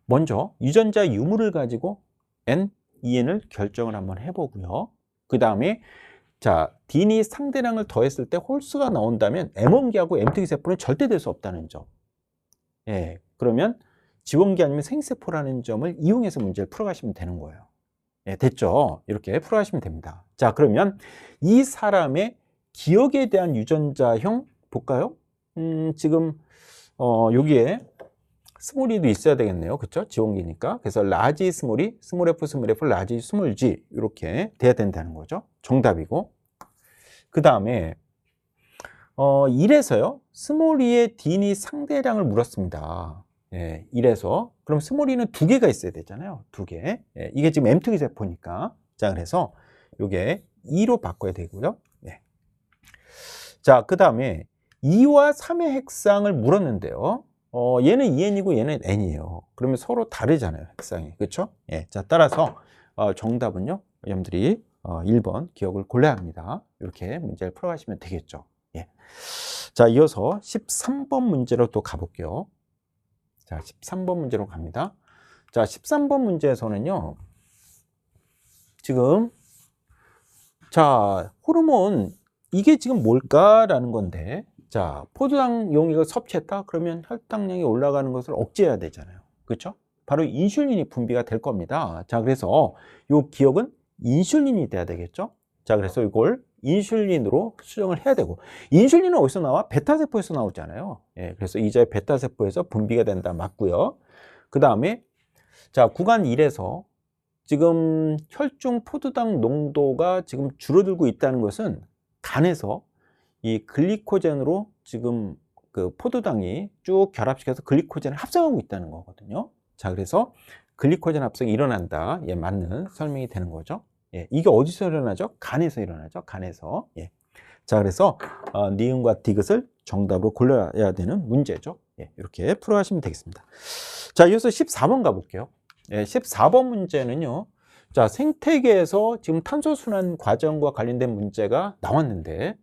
먼저 유전자 유무를 가지고 N, EN을 결정을 한번 해보고요. 그 다음에 자, DNA 상대량을 더했을 때 홀수가 나온다면 M1기하고 M2기 세포는 절대 될 수 없다는 점. 예, 그러면 지원기 아니면 생세포라는 점을 이용해서 문제를 풀어가시면 되는 거예요. 예, 됐죠? 이렇게 풀어가시면 됩니다. 자, 그러면 이 사람의 기억에 대한 유전자형 볼까요? 지금 여기에 스몰이도 있어야 되겠네요. 그렇죠? 지원기니까. 그래서 라지 스몰이 스몰 F, 스몰 F, 라지 스몰 G 이렇게 돼야 된다는 거죠. 정답이고. 그 다음에 1에서요. 스몰 E의 DNA 상대량을 물었습니다. 예, 1에서. 그럼 스몰 E는 두 개가 있어야 되잖아요. 두 개. 예, 이게 지금 M2기 세포니까. 자, 그래서 요게 2로 바꿔야 되고요. 예. 자, 그 다음에 2와 3의 핵상을 물었는데요. 얘는 2n이고 얘는 n이에요. 그러면 서로 다르잖아요, 핵상이. 그렇죠? 예. 자, 따라서 정답은요. 여러분들이 1번 기억을 골라야 합니다. 이렇게 문제를 풀어가시면 되겠죠. 예. 자, 이어서 13번 문제로 또 가볼게요. 자, 13번 문제로 갑니다. 자, 13번 문제에서는요. 지금 자, 호르몬 이게 지금 뭘까라는 건데, 자, 포도당 용액을 섭취했다? 그러면 혈당량이 올라가는 것을 억제해야 되잖아요. 그렇죠? 바로 인슐린이 분비가 될 겁니다. 자, 그래서 요 기억은 인슐린이 돼야 되겠죠? 자, 그래서 이걸 인슐린으로 수정을 해야 되고, 인슐린은 어디서 나와? 베타세포에서 나오잖아요. 예, 그래서 이제 베타세포에서 분비가 된다. 맞고요. 그 다음에 자, 구간 1에서 지금 혈중 포도당 농도가 지금 줄어들고 있다는 것은 간에서 이 글리코젠으로 지금 그 포도당이 쭉 결합시켜서 글리코젠을 합성하고 있다는 거거든요. 자, 그래서 글리코젠 합성이 일어난다. 예, 맞는 설명이 되는 거죠. 예, 이게 어디서 일어나죠? 간에서 일어나죠. 간에서. 예. 자, 그래서 니은과 디귿을 정답으로 골라야 되는 문제죠. 예, 이렇게 풀어가시면 되겠습니다. 자, 이어서 14번 가볼게요. 예, 14번 문제는요. 자, 생태계에서 지금 탄소순환 과정과 관련된 문제가 나왔는데,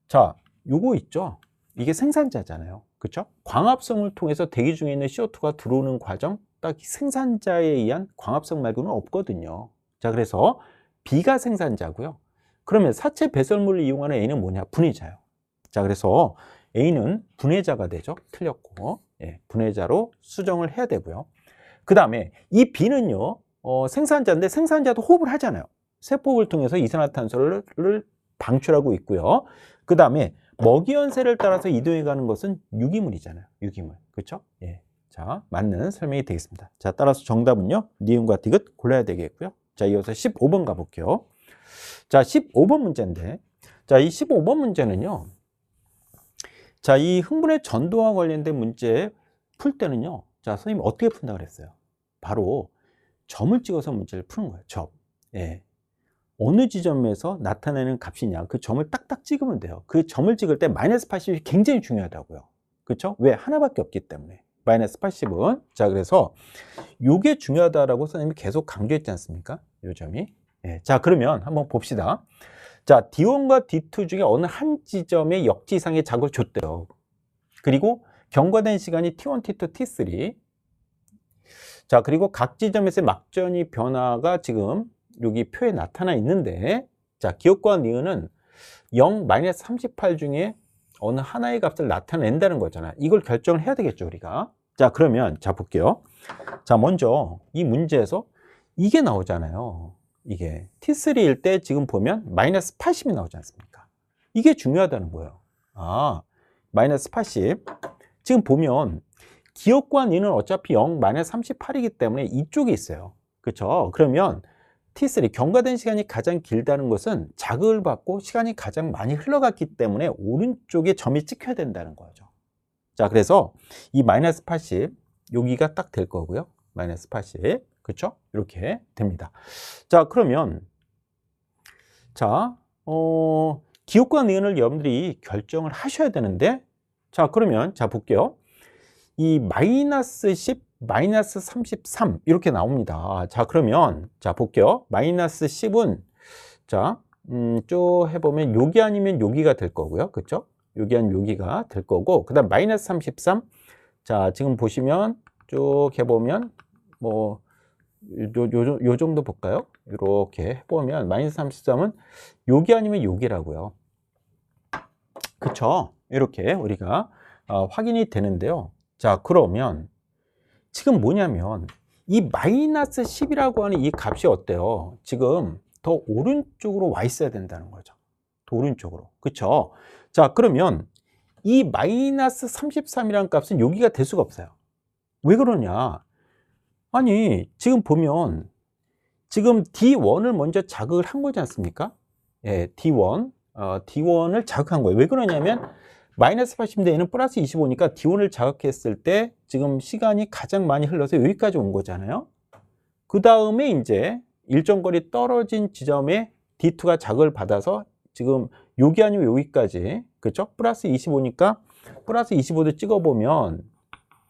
자, 요거 있죠. 이게 생산자잖아요. 그렇죠? 광합성을 통해서 대기 중에 있는 CO2가 들어오는 과정, 딱 생산자에 의한 광합성 말고는 없거든요. 자, 그래서 B가 생산자고요. 그러면 사체 배설물을 이용하는 A는 뭐냐? 분해자요. 자, 그래서 A는 분해자가 되죠. 틀렸고, 예, 분해자로 수정을 해야 되고요. 그 다음에 이 B는요, 생산자인데 생산자도 호흡을 하잖아요. 세포를 통해서 이산화탄소를 방출하고 있고요. 그 다음에 먹이 연세를 따라서 이동해 가는 것은 유기물이잖아요. 유기물. 그렇죠? 예. 자, 맞는 설명이 되겠습니다. 자, 따라서 정답은요, 니은과 디귿 골라야 되겠고요. 자, 이어서 15번 가볼게요. 자, 15번 문제인데, 자, 이 15번 문제는요, 자, 이 흥분의 전도와 관련된 문제 풀 때는요, 자, 선생님 어떻게 푼다 그랬어요? 바로 점을 찍어서 문제를 푸는 거예요. 점. 예. 어느 지점에서 나타내는 값이냐, 그 점을 딱딱 찍으면 돼요. 그 점을 찍을 때 마이너스 80이 굉장히 중요하다고요. 그렇죠? 왜? 하나밖에 없기 때문에. 마이너스 80은. 자, 그래서 요게 중요하다라고 선생님이 계속 강조했지 않습니까? 요 점이. 예. 자, 그러면 한번 봅시다. 자, D1과 D2 중에 어느 한 지점에 역지상의 자극을 줬대요. 그리고 경과된 시간이 T1, T2, T3. 자, 그리고 각 지점에서의 막전이 변화가 지금 여기 표에 나타나 있는데, 자, 기억과 니은은 0, 마이너스 38 중에 어느 하나의 값을 나타낸다는 거잖아. 이걸 결정을 해야 되겠죠, 우리가. 자, 그러면 자 볼게요. 자, 먼저 이 문제에서 이게 나오잖아요. 이게 T3일 때 지금 보면 마이너스 80이 나오지 않습니까? 이게 중요하다는 거예요. 아, 마이너스 80. 지금 보면 기억과 니는 어차피 0, 마이너스 38이기 때문에 이쪽에 있어요. 그렇죠? 그러면 T3, 경과된 시간이 가장 길다는 것은 자극을 받고 시간이 가장 많이 흘러갔기 때문에 오른쪽에 점이 찍혀야 된다는 거죠. 자, 그래서 이 마이너스 80, 여기가 딱 될 거고요. 마이너스 80. 그렇죠? 이렇게 됩니다. 자, 그러면 자, 기억과 니은을 여러분들이 결정을 하셔야 되는데, 자, 그러면 자 볼게요. 이 마이너스 10, 마이너스 33 이렇게 나옵니다. 자, 그러면 자 볼게요. 마이너스 10은 자, 쭉 해보면 여기 아니면 여기가 될 거고요. 그렇죠? 여기 아니면 여기가 될 거고, 그 다음 마이너스 33. 자, 지금 보시면 쭉 해보면 뭐 요 정도 볼까요? 이렇게 해보면 마이너스 33은 여기 아니면 여기라고요. 그쵸? 이렇게 우리가 확인이 되는데요. 자, 그러면 지금 뭐냐면 이 마이너스 10이라고 하는 이 값이 어때요? 지금 더 오른쪽으로 와 있어야 된다는 거죠. 더 오른쪽으로. 그쵸? 자, 그러면 이 마이너스 33이라는 값은 여기가 될 수가 없어요. 왜 그러냐? 아니, 지금 보면 지금 D1을 먼저 자극을 한 거지 않습니까? 예, D1. D1을 자극한 거예요. 왜 그러냐면 마이너스 80인데 얘는 플러스 25니까 D1을 자극했을 때 지금 시간이 가장 많이 흘러서 여기까지 온 거잖아요. 그 다음에 이제 일정 거리 떨어진 지점에 D2가 자극을 받아서 지금 여기 아니면 여기까지, 그렇죠? 플러스 25니까 플러스 25도 찍어보면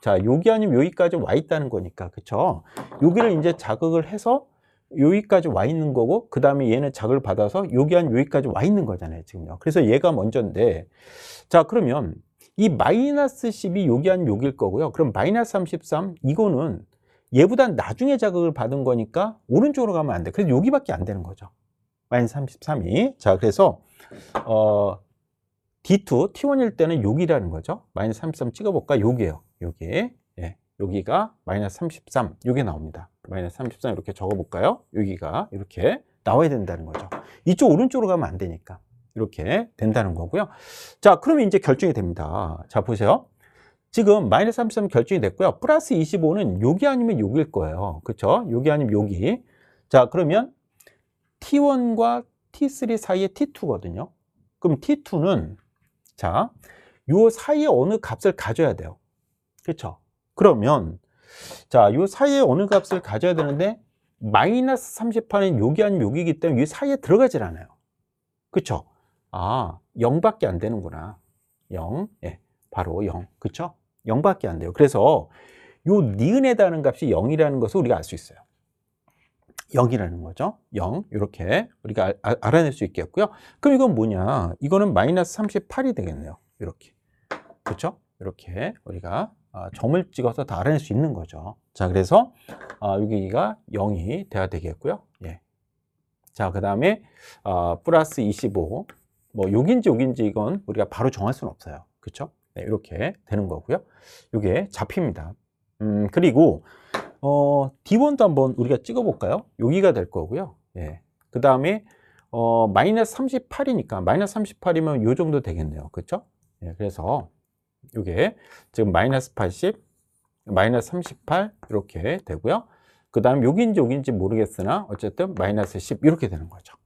자, 여기 아니면 여기까지 와 있다는 거니까, 그렇죠? 여기를 이제 자극을 해서 여기까지 와 있는 거고, 그 다음에 얘는 자극을 받아서 여기 아니면 여기까지 와 있는 거잖아요, 지금요. 그래서 얘가 먼저인데, 자, 그러면 이 마이너스 10이 여기 아니면 여기일 거고요. 그럼 마이너스 33, 이거는 얘보다 나중에 자극을 받은 거니까 오른쪽으로 가면 안 돼. 그래서 여기밖에 안 되는 거죠. 마이너스 33이. 자, 그래서 D2, T1일 때는 여기라는 거죠. 마이너스 33 찍어볼까? 여기에요. 여기. 예, 여기가 마이너스 33. 여기 나옵니다. 마이너스 33 이렇게 적어볼까요? 여기가 이렇게 나와야 된다는 거죠. 이쪽 오른쪽으로 가면 안 되니까. 이렇게 된다는 거고요. 자, 그러면 이제 결정이 됩니다. 자, 보세요. 지금 마이너스 33 결정이 됐고요. 플러스 25는 여기 아니면 여기일 거예요. 그렇죠? 여기 아니면 여기. 자, 그러면 T1과 T3 사이에 T2거든요. 그럼 T2는 자, 요 사이에 어느 값을 가져야 돼요. 그렇죠? 그러면 자, 요 사이에 어느 값을 가져야 되는데 마이너스 38은 여기 아니면 여기이기 때문에 이 사이에 들어가질 않아요. 그쵸? 아, 0밖에 안 되는구나. 0. 예, 바로 0. 그쵸? 0밖에 안 돼요. 그래서 요 니은에다는 값이 0이라는 것을 우리가 알 수 있어요. 0이라는 거죠. 0. 이렇게 우리가 알아낼 수 있겠고요. 그럼 이건 뭐냐? 이거는 마이너스 38이 되겠네요. 이렇게. 그쵸? 이렇게 우리가 점을 찍어서 다 알아낼 수 있는 거죠. 자, 그래서 여기가 0이 돼야 되겠고요. 예. 자, 그 다음에 플러스 25. 뭐 여긴지 여긴지 이건 우리가 바로 정할 수는 없어요. 그렇죠? 네, 이렇게 되는 거고요. 이게 잡힙니다. 그리고 D1도 한번 우리가 찍어 볼까요? 여기가 될 거고요. 예. 그 다음에 마이너스 38이니까 마이너스 38이면 요 정도 되겠네요. 그렇죠? 예, 그래서 이게 지금 마이너스 80, 마이너스 38 이렇게 되고요. 그 다음 여기인지 여기인지 모르겠으나 어쨌든 마이너스 10 이렇게 되는 거죠.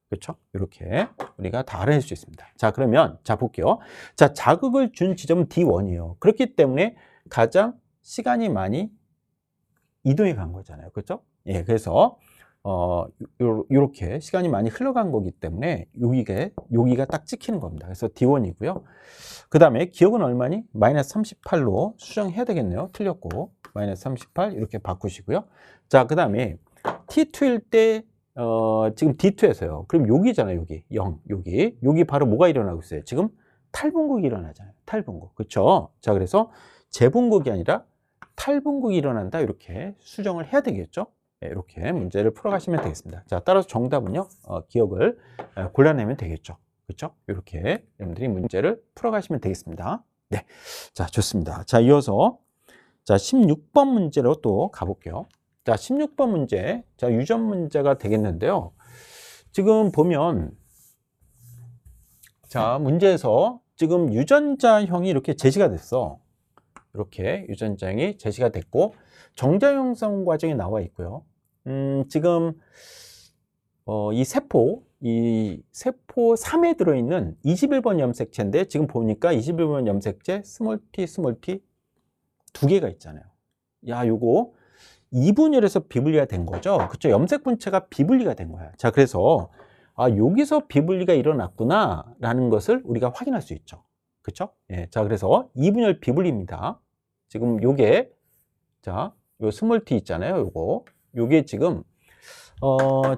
그렇죠? 이렇게 우리가 다 알아낼 수 있습니다. 자, 그러면 자 볼게요. 자, 자극을 준 지점은 D1이에요. 그렇기 때문에 가장 시간이 많이 이동해 간 거잖아요. 그렇죠? 예, 그래서 이렇게 시간이 많이 흘러간 거기 때문에 여기가 딱 찍히는 겁니다. 그래서 D1이고요. 그 다음에 기억은 얼마니? 마이너스 38로 수정해야 되겠네요. 틀렸고 마이너스 38 이렇게 바꾸시고요. 자, 그 다음에 T2일 때 지금 D2에서요. 그럼 여기잖아요. 여기 0 여기 바로 뭐가 일어나고 있어요? 지금 탈분극이 일어나잖아요. 탈분극. 그렇죠? 자, 그래서 재분극이 아니라 탈분극이 일어난다. 이렇게 수정을 해야 되겠죠? 네, 이렇게 문제를 풀어가시면 되겠습니다. 자, 따라서 정답은요, 기억을 골라내면 되겠죠. 그렇죠? 이렇게 여러분들이 문제를 풀어가시면 되겠습니다. 네, 자, 좋습니다. 자, 이어서 자 16번 문제로 또 가볼게요. 자, 16번 문제, 자, 유전 문제가 되겠는데요. 지금 보면 자, 문제에서 지금 유전자형이 이렇게 제시가 됐어. 이렇게 유전자형이 제시가 됐고 정자 형성 과정이 나와 있고요. 지금 이 세포 3에 들어있는 21번 염색체인데 지금 보니까 21번 염색체 스몰 t 두 개가 있잖아요. 야, 요거 이분열에서 비분리가 된 거죠. 그렇죠? 염색 분체가 비분리가 된 거야. 자, 그래서 여기서 비분리가 일어났구나 라는 것을 우리가 확인할 수 있죠. 그렇죠? 예, 자, 그래서 이분열 비분리입니다. 지금 요게 자, 요 스몰 t 있잖아요. 요게 지금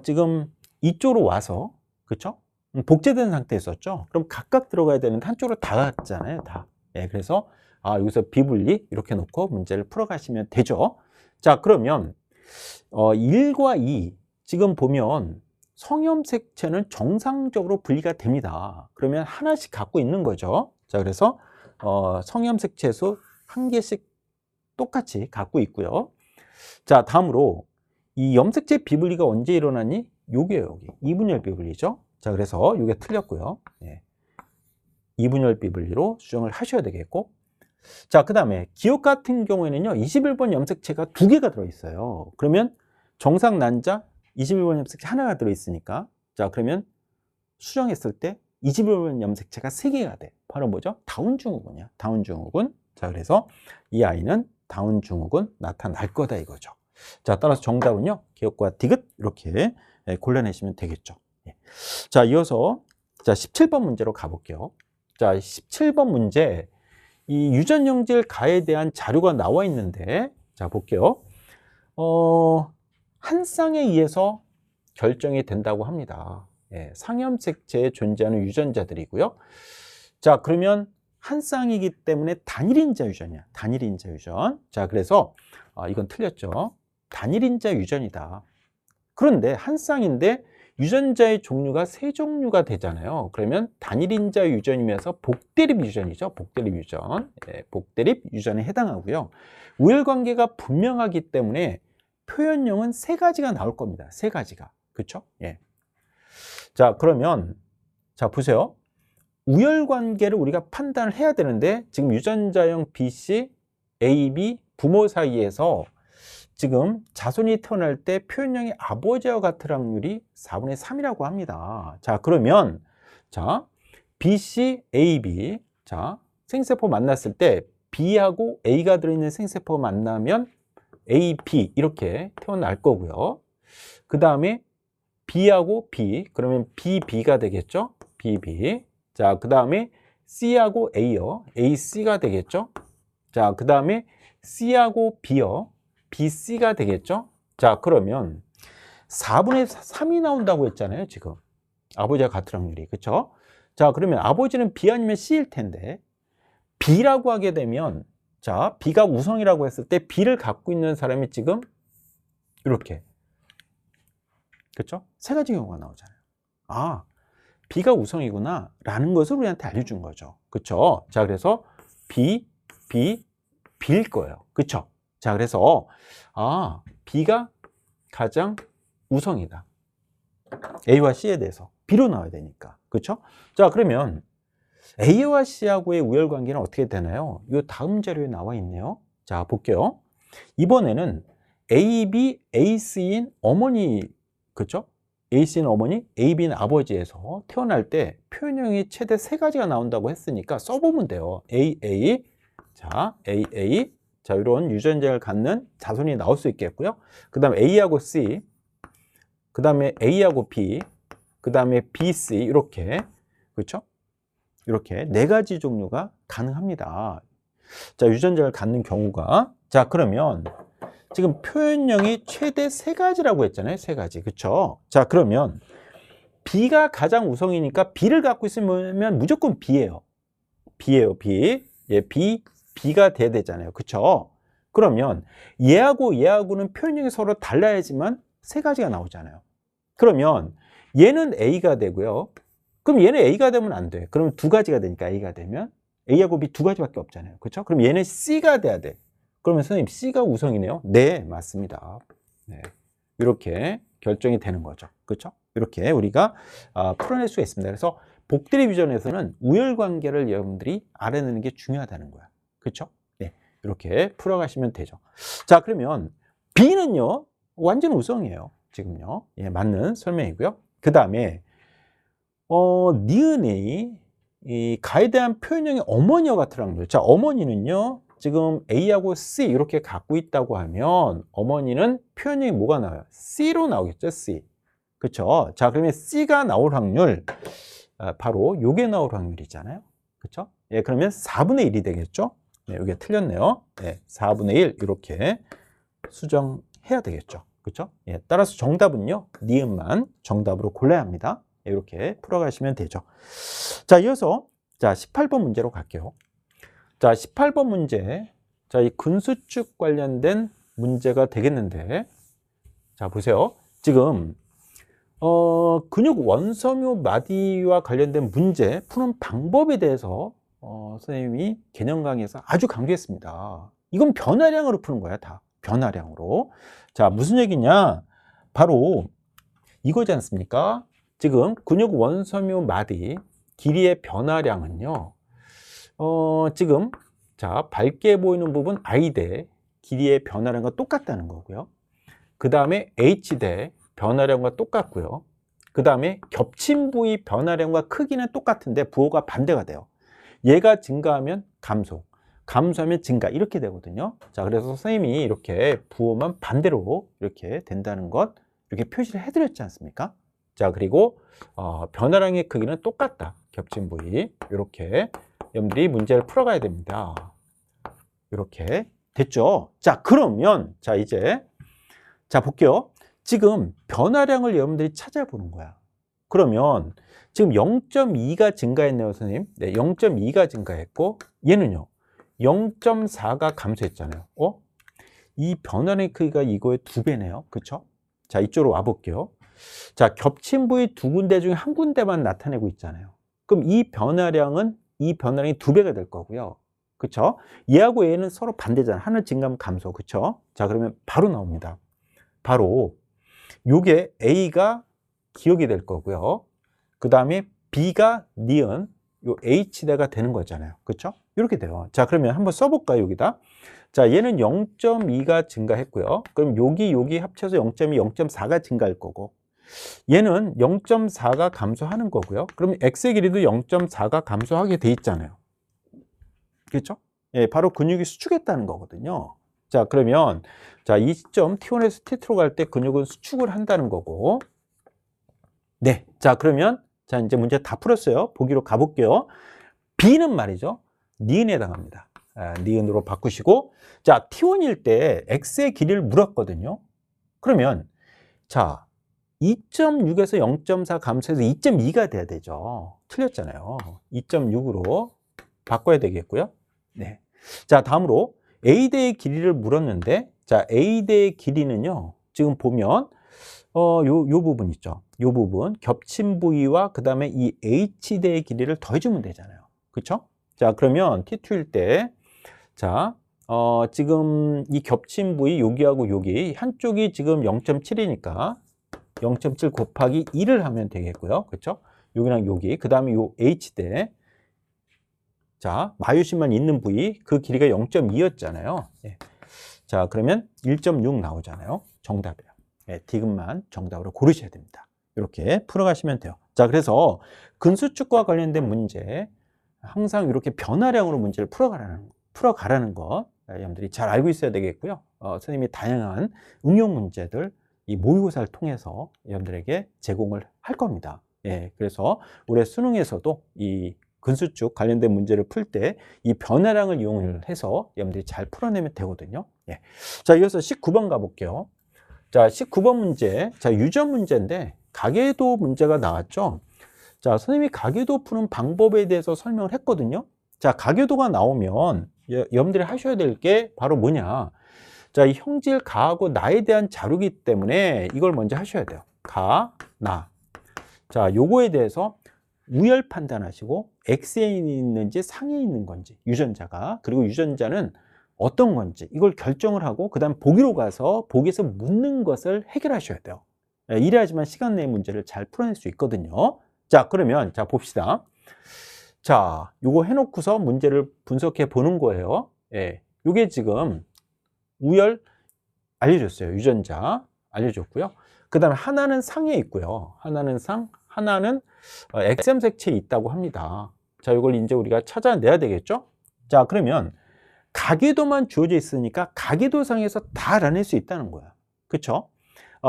지금 이쪽으로 와서 그렇죠? 복제된 상태였었죠. 그럼 각각 들어가야 되는데 한쪽으로 다 갔잖아요. 다. 예, 그래서 여기서 비분리 이렇게 놓고 문제를 풀어가시면 되죠. 자, 그러면 1과 2 지금 보면 성염색체는 정상적으로 분리가 됩니다. 그러면 하나씩 갖고 있는 거죠. 자, 그래서 성염색체수 한 개씩 똑같이 갖고 있고요. 자, 다음으로 이 염색체 비분리가 언제 일어나니? 요게요, 여기. 이분열 비분리죠. 자, 그래서 요게 틀렸고요. 예. 이분열 비분리로 수정을 하셔야 되겠고. 자, 그 다음에 기억 같은 경우에는요, 21번 염색체가 2개가 들어있어요. 그러면 정상 난자 21번 염색체 하나가 들어있으니까. 자, 그러면 수정했을 때 21번 염색체가 3개가 돼. 바로 뭐죠? 다운 증후군이야. 다운 증후군. 자, 그래서 이 아이는 다운 증후군 나타날 거다 이거죠. 자, 따라서 정답은요, 기억과 디귿 이렇게 골라내시면 되겠죠. 자, 이어서 자 17번 문제로 가볼게요. 자, 17번 문제 이 유전형질 가에 대한 자료가 나와 있는데 자 볼게요. 한 쌍에 의해서 결정이 된다고 합니다. 예, 상염색체에 존재하는 유전자들이고요. 자, 그러면 한 쌍이기 때문에 단일인자 유전이야. 단일인자 유전. 자, 그래서 이건 틀렸죠. 단일인자 유전이다. 그런데 한 쌍인데 유전자의 종류가 3종류가 되잖아요. 그러면 단일인자 유전이면서 복대립 유전이죠. 복대립 유전. 예, 복대립 유전에 해당하고요. 우열관계가 분명하기 때문에 표현형은 3가지가 나올 겁니다. 3가지가. 그렇죠? 예. 자, 그러면 자 보세요. 우열관계를 우리가 판단을 해야 되는데 지금 유전자형 BC, AB 부모 사이에서 지금 자손이 태어날 때 표현형이 아버지와 같을 확률이 4분의 3이라고 합니다. 자, 그러면 자 BC, AB 자 생세포 만났을 때 B하고 A가 들어있는 생세포가 만나면 A, B 이렇게 태어날 거고요. 그 다음에 B하고 B, 그러면 BB가 되겠죠? BB. 자, 그 다음에 C하고 A요. AC가 되겠죠? 자, 그 다음에 C하고 B요. BC가 되겠죠? 자, 그러면 4분의 3이 나온다고 했잖아요, 지금. 아버지와 같은 확률이. 그쵸? 자, 그러면 아버지는 B 아니면 C일 텐데, B라고 하게 되면, 자, B가 우성이라고 했을 때 B를 갖고 있는 사람이 지금 이렇게. 그쵸? 세 가지 경우가 나오잖아요. 아, B가 우성이구나 라는 것을 우리한테 알려준 거죠. 그쵸? 자, 그래서 B, B, B일 거예요. 그쵸? 자, 그래서 B가 가장 우성이다. A와 C에 대해서 B로 나와야 되니까. 그쵸? 자, 그러면 A와 C하고의 우열관계는 어떻게 되나요? 이 다음 자료에 나와 있네요. 자, 볼게요. 이번에는 AB, AC인 어머니, 그쵸? AC는 어머니, AB는 아버지에서 태어날 때 표현형이 최대 3가지가 나온다고 했으니까 써보면 돼요. AA, 자, AA, 자, 이런 유전자를 갖는 자손이 나올 수 있겠고요. 그 다음에 A하고 C, 그 다음에 A하고 B, 그 다음에 BC, 이렇게, 그렇죠? 이렇게 4가지 종류가 가능합니다. 자, 유전자를 갖는 경우가. 자, 그러면 지금 표현형이 최대 3가지라고 했잖아요. 3가지. 그렇죠? 자, 그러면 B가 가장 우성이니까 B를 갖고 있으면 무조건 B예요. B예요, B. 예, B가 돼야 되잖아요. 그렇죠? 그러면 얘하고 얘하고는 표현형이 서로 달라야지만 3가지가 나오잖아요. 그러면 얘는 A가 되고요. 그럼 얘는 A가 되면 안 돼. 그러면 2가지가 되니까 A가 되면 A하고 B 2가지밖에 없잖아요. 그렇죠? 그럼 얘는 C가 돼야 돼. 그러면 선생님 C가 우성이네요. 네, 맞습니다. 네. 이렇게 결정이 되는 거죠. 그렇죠? 이렇게 우리가 풀어낼 수가 있습니다. 그래서 복드립 유전에서는 우열관계를 여러분들이 알아내는 게 중요하다는 거야. 그렇죠? 네, 이렇게 풀어가시면 되죠. 자, 그러면 B는요 완전 우성이에요. 지금요. 예, 맞는 설명이고요. 그 다음에 니은이 이 가에 대한 표현형의 어머니와 같은 확률. 자, 어머니는요 지금 A하고 C 이렇게 갖고 있다고 하면 어머니는 표현형이 뭐가 나와요? C로 나오겠죠. C. 그렇죠? 자, 그러면 C가 나올 확률 바로 요게 나올 확률이잖아요. 그렇죠? 예, 그러면 4분의 1이 되겠죠? 네, 이게 틀렸네요. 네, 4분의 1 이렇게 수정해야 되겠죠. 그렇죠? 예, 따라서 정답은요. 니은만 정답으로 골라야 합니다. 이렇게 풀어가시면 되죠. 자, 이어서 자 18번 문제로 갈게요. 자, 18번 문제. 자, 이 근수축 관련된 문제가 되겠는데, 자, 보세요. 지금 근육 원섬유 마디와 관련된 문제 푸는 방법에 대해서 선생님이 개념 강의에서 아주 강조했습니다. 이건 변화량으로 푸는 거야, 다. 변화량으로. 자, 무슨 얘기냐? 바로 이거지 않습니까? 지금 근육 원섬유 마디 길이의 변화량은요. 지금 자 밝게 보이는 부분 I대 길이의 변화량과 똑같다는 거고요. 그 다음에 H대 변화량과 똑같고요. 그 다음에 겹친 부위 변화량과 크기는 똑같은데 부호가 반대가 돼요. 얘가 증가하면 감소, 감소하면 증가 이렇게 되거든요. 자, 그래서 선생님이 이렇게 부호만 반대로 이렇게 된다는 것 이렇게 표시를 해드렸지 않습니까? 자, 그리고 변화량의 크기는 똑같다. 겹친 부위 이렇게 여러분들이 문제를 풀어가야 됩니다. 이렇게 됐죠? 자, 그러면 자 이제 자 볼게요. 지금 변화량을 여러분들이 찾아보는 거야. 그러면 지금 0.2가 증가했네요, 선생님. 네, 0.2가 증가했고 얘는요 0.4가 감소했잖아요. 이 변화량의 크기가 이거의 2배네요. 그렇죠? 자, 이쪽으로 와 볼게요. 자, 겹친 부위 2군데 중에 한 군데만 나타내고 있잖아요. 그럼 이 변화량이 2배가 될 거고요. 그쵸? 얘하고 얘는 서로 반대잖아. 하나 증가하면 감소. 그쵸? 자, 그러면 바로 나옵니다. 바로 요게 A가 기억이 될 거고요. 그 다음에 B가 니은, 요 H대가 되는 거잖아요. 그쵸? 이렇게 돼요. 자, 그러면 한번 써볼까요? 여기다. 자, 얘는 0.2가 증가했고요. 그럼 여기 합쳐서 0.2, 0.4가 증가할 거고 얘는 0.4가 감소하는 거고요. 그럼 X의 길이도 0.4가 감소하게 돼 있잖아요. 그렇죠? 예, 바로 근육이 수축했다는 거거든요. 자, 그러면 자, 이 시점 T1에서 T2로 갈 때 근육은 수축을 한다는 거고. 네. 자, 그러면 자, 이제 문제 다 풀었어요. 보기로 가볼게요. B는 말이죠. 니은에 해당합니다. 니은으로 바꾸시고, 자, T1일 때 X의 길이를 물었거든요. 그러면 자, 2.6에서 0.4 감소해서 2.2가 돼야 되죠. 틀렸잖아요. 2.6으로 바꿔야 되겠고요. 네. 자, 다음으로 A대의 길이를 물었는데, 자, A대의 길이는요, 지금 보면 요 부분 있죠. 요 부분 겹친 부위와 그 다음에 이 H대의 길이를 더해주면 되잖아요. 그렇죠? 자, 그러면 T2일 때, 자, 지금 이 겹친 부위 여기하고 여기 한쪽이 지금 0.7이니까 0.7 곱하기 2를 하면 되겠고요. 그렇죠? 여기랑 여기, 그 다음에 요 H대, 자, 마유심만 있는 부위, 그 길이가 0.2였잖아요. 예. 자, 그러면 1.6 나오잖아요. 정답이에요. 예, 디귿만 정답으로 고르셔야 됩니다. 이렇게 풀어가시면 돼요. 자, 그래서 근수축과 관련된 문제, 항상 이렇게 변화량으로 문제를 풀어가라는 거 여러분들이 잘 알고 있어야 되겠고요. 선생님이 다양한 응용 문제들 이 모의고사를 통해서 여러분들에게 제공을 할 겁니다. 예, 그래서 올해 수능에서도 이 근수축 관련된 문제를 풀 때 이 변화량을 이용해서 여러분들이 잘 풀어내면 되거든요. 예. 자, 이어서 19번 가볼게요. 자, 19번 문제. 자, 유전 문제인데 가계도 문제가 나왔죠. 자, 선생님이 가계도 푸는 방법에 대해서 설명을 했거든요. 자, 가계도가 나오면 여러분들이 하셔야 될 게 바로 뭐냐. 자, 이 형질 가하고 나에 대한 자료이기 때문에 이걸 먼저 하셔야 돼요. 가, 나. 자, 요거에 대해서 우열 판단하시고 X에 있는지 상에 있는 건지 유전자가, 그리고 유전자는 어떤 건지 이걸 결정을 하고 그 다음 보기로 가서 보기에서 묻는 것을 해결하셔야 돼요. 이래야지만 시간 내에 문제를 잘 풀어낼 수 있거든요. 자, 그러면 자 봅시다. 자, 요거 해놓고서 문제를 분석해 보는 거예요. 예, 요게 지금 우열 알려줬어요. 유전자 알려줬고요. 그 다음에 하나는 상에 있고요. 하나는 상, 하나는 엑셈 색채에 있다고 합니다. 자, 이걸 이제 우리가 찾아내야 되겠죠? 자, 그러면 가계도만 주어져 있으니까 가계도상에서 다 알아낼 수 있다는 거야. 그쵸?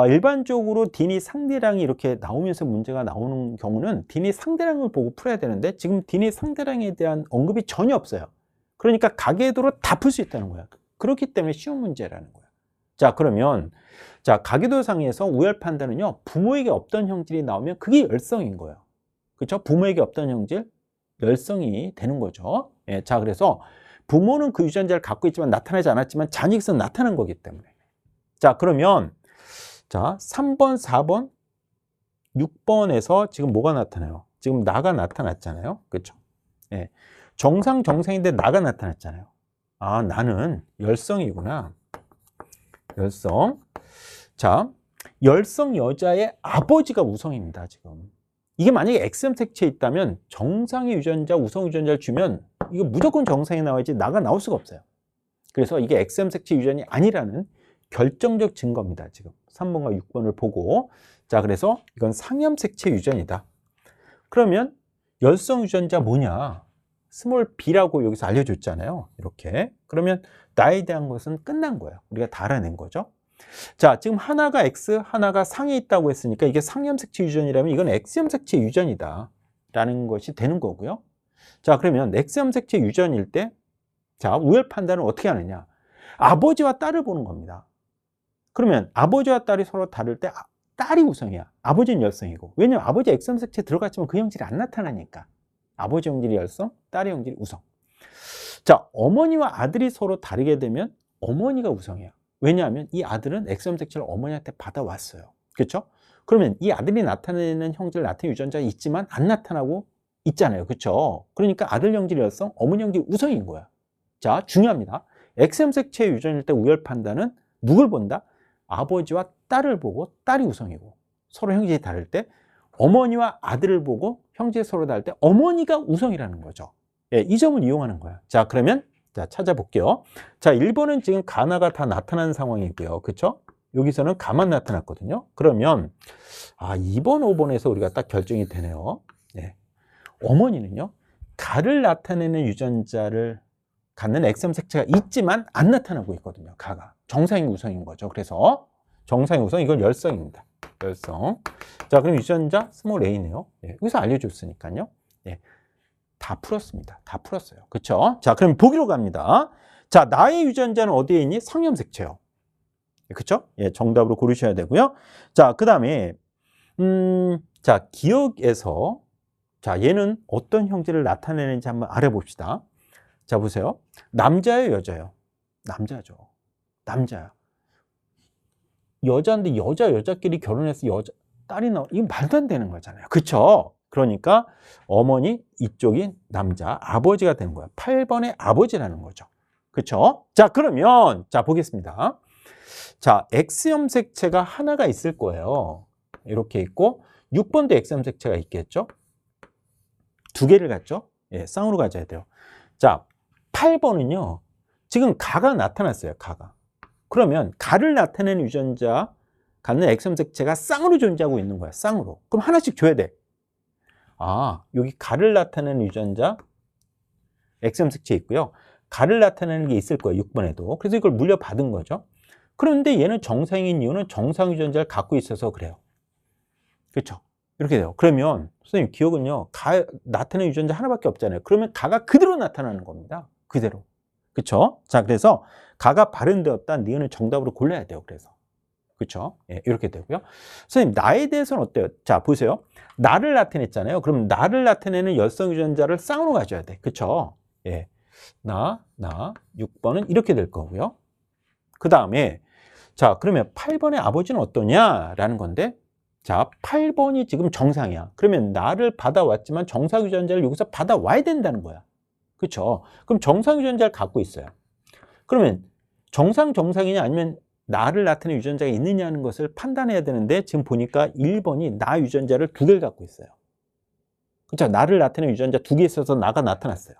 일반적으로 딘이 상대량이 이렇게 나오면서 문제가 나오는 경우는 딘이 상대량을 보고 풀어야 되는데 지금 딘이 상대량에 대한 언급이 전혀 없어요. 그러니까 가계도로 다 풀 수 있다는 거야. 그렇기 때문에 쉬운 문제라는 거야. 자, 그러면 자, 가계도상에서 우열 판단은요, 부모에게 없던 형질이 나오면 그게 열성인 거예요. 그렇죠? 부모에게 없던 형질, 열성이 되는 거죠. 예, 자, 그래서 부모는 그 유전자를 갖고 있지만 나타나지 않았지만 자식은 나타난 거기 때문에. 자, 그러면 자, 3번, 4번, 6번에서 지금 뭐가 나타나요? 지금 나가 나타났잖아요. 그렇죠? 예. 정상인데 나가 나타났잖아요. 아, 나는 열성이구나. 열성. 자, 열성 여자의 아버지가 우성입니다, 지금. 이게 만약에 X형 색채에 있다면 정상의 유전자, 우성 유전자를 주면 이거 무조건 정상이 나와야지 나가 나올 수가 없어요. 그래서 이게 X형 색채 유전이 아니라는 결정적 증거입니다, 지금. 3번과 6번을 보고. 자, 그래서 이건 상염 색채 유전이다. 그러면 열성 유전자 뭐냐? 스몰 b라고 여기서 알려줬잖아요. 이렇게. 그러면 나에 대한 것은 끝난 거예요. 우리가 다 알아낸 거죠. 자, 지금 하나가 X, 하나가 상에 있다고 했으니까 이게 상염 색채 유전이라면 이건 X염 색채 유전이다 라는 것이 되는 거고요. 자, 그러면 X염 색채 유전일 때, 자, 우열 판단을 어떻게 하느냐? 아버지와 딸을 보는 겁니다. 그러면 아버지와 딸이 서로 다를 때 딸이 우성이야. 아버지는 열성이고. 왜냐면 아버지 X염 색채 들어갔지만 그 형질이 안 나타나니까. 아버지 형질이 열성, 딸의 형질이 우성. 자, 어머니와 아들이 서로 다르게 되면 어머니가 우성이야. 왜냐하면 이 아들은 X염 색채를 어머니한테 받아왔어요. 그렇죠? 그러면 이 아들이 나타내는 형질, 나타내는 유전자가 있지만 안 나타나고 있잖아요. 그렇죠? 그러니까 아들 형질 열성, 어머니 형질 우성인 거야. 자, 중요합니다. X염 색채 유전일 때 우열 판단은 누굴 본다? 아버지와 딸을 보고 딸이 우성이고, 서로 형질이 다를 때 어머니와 아들을 보고 형질이 서로 다를 때 어머니가 우성이라는 거죠. 예, 이 점을 이용하는 거야. 자, 그러면 자, 찾아볼게요. 자, 1번은 지금 가나가 다 나타난 상황이고요. 그렇죠? 여기서는 가만 나타났거든요. 그러면 2번, 5번에서 우리가 딱 결정이 되네요. 네. 어머니는요, 가를 나타내는 유전자를 갖는 X형 색채가 있지만 안 나타나고 있거든요. 가가 정상의 구성인 거죠. 그래서 정상의 구성, 이건 열성입니다. 열성. 자, 그럼 유전자 스몰 a네요. 예, 여기서 알려줬으니까요. 예, 다 풀었습니다. 다 풀었어요. 그쵸? 자, 그럼 보기로 갑니다. 자, 나의 유전자는 어디에 있니? 상염 색채요. 그쵸? 예, 정답으로 고르셔야 되고요. 자, 그 다음에 자, 기억에서 자, 얘는 어떤 형질을 나타내는지 한번 알아봅시다. 자, 보세요. 남자예요, 여자예요? 남자죠. 남자야. 여자인데 여자끼리 결혼해서 딸이 나오, 이거 말도 안 되는 거잖아요. 그쵸? 그러니까 어머니 이쪽이 남자, 아버지가 되는 거야. 8번의 아버지라는 거죠. 그쵸? 자, 그러면 자, 보겠습니다. 자, X염 색채가 하나가 있을 거예요. 이렇게 있고 6번도 X염 색채가 있겠죠? 두 개를 갖죠? 예, 쌍으로 가져야 돼요. 자, 8번은요. 지금 가가 나타났어요. 가가. 그러면 가를 나타내는 유전자 갖는 X염 색채가 쌍으로 존재하고 있는 거야. 쌍으로. 그럼 하나씩 줘야 돼. 아, 여기 가를 나타내는 유전자 X염 색채 있고요. 가를 나타내는 게 있을 거예요. 6번에도. 그래서 이걸 물려받은 거죠. 그런데 얘는 정상인 이유는 정상 유전자를 갖고 있어서 그래요. 그렇죠? 이렇게 돼요. 그러면 선생님 기억은요. 가 나타내는 유전자 하나밖에 없잖아요. 그러면 가가 그대로 나타나는 겁니다. 그대로. 그렇죠? 자, 그래서 가가 발현되었다. 니은을 정답으로 골라야 돼요. 그래서. 그렇죠? 예, 이렇게 되고요. 선생님 나에 대해서는 어때요? 자, 보세요. 나를 나타냈잖아요. 그럼 나를 나타내는 열성 유전자를 쌍으로 가져야 돼. 그렇죠? 예. 나 6번은 이렇게 될 거고요. 그 다음에 자, 그러면 8번의 아버지는 어떠냐라는 건데, 자, 8번이 지금 정상이야. 그러면 나를 받아왔지만 정상 유전자를 여기서 받아와야 된다는 거야. 그렇죠? 그럼 정상 유전자를 갖고 있어요. 그러면 정상이냐 아니면 나를 나타내는 유전자가 있느냐는 것을 판단해야 되는데, 지금 보니까 1번이 나 유전자를 두 개를 갖고 있어요. 그렇죠? 나를 나타내는 유전자 두 개 있어서 나가 나타났어요.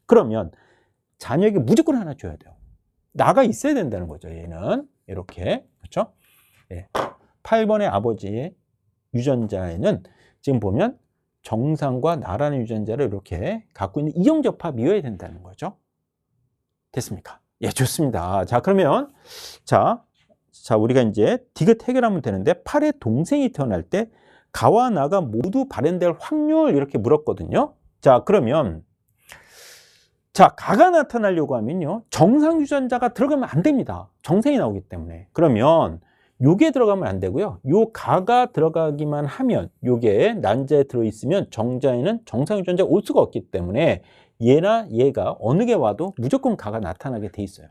그러면 자녀에게 무조건 하나 줘야 돼요. 나가 있어야 된다는 거죠. 얘는 이렇게. 그렇죠? 예. 8번의 아버지의 유전자에는 지금 보면 정상과 나라는 유전자를 이렇게 갖고 있는 이형접합이어야 된다는 거죠. 됐습니까? 예, 좋습니다. 자, 그러면 자, 우리가 이제 디귿 해결하면 되는데 8의 동생이 태어날 때 가와 나가 모두 발현될 확률 이렇게 물었거든요. 자, 그러면 자, 가가 나타나려고 하면요. 정상 유전자가 들어가면 안 됩니다. 정생이 나오기 때문에. 그러면 요게 들어가면 안 되고요. 요 가가 들어가기만 하면 요게 난자에 들어있으면 정자에는 정상 유전자가 올 수가 없기 때문에 얘나 얘가 어느 게 와도 무조건 가가 나타나게 돼 있어요.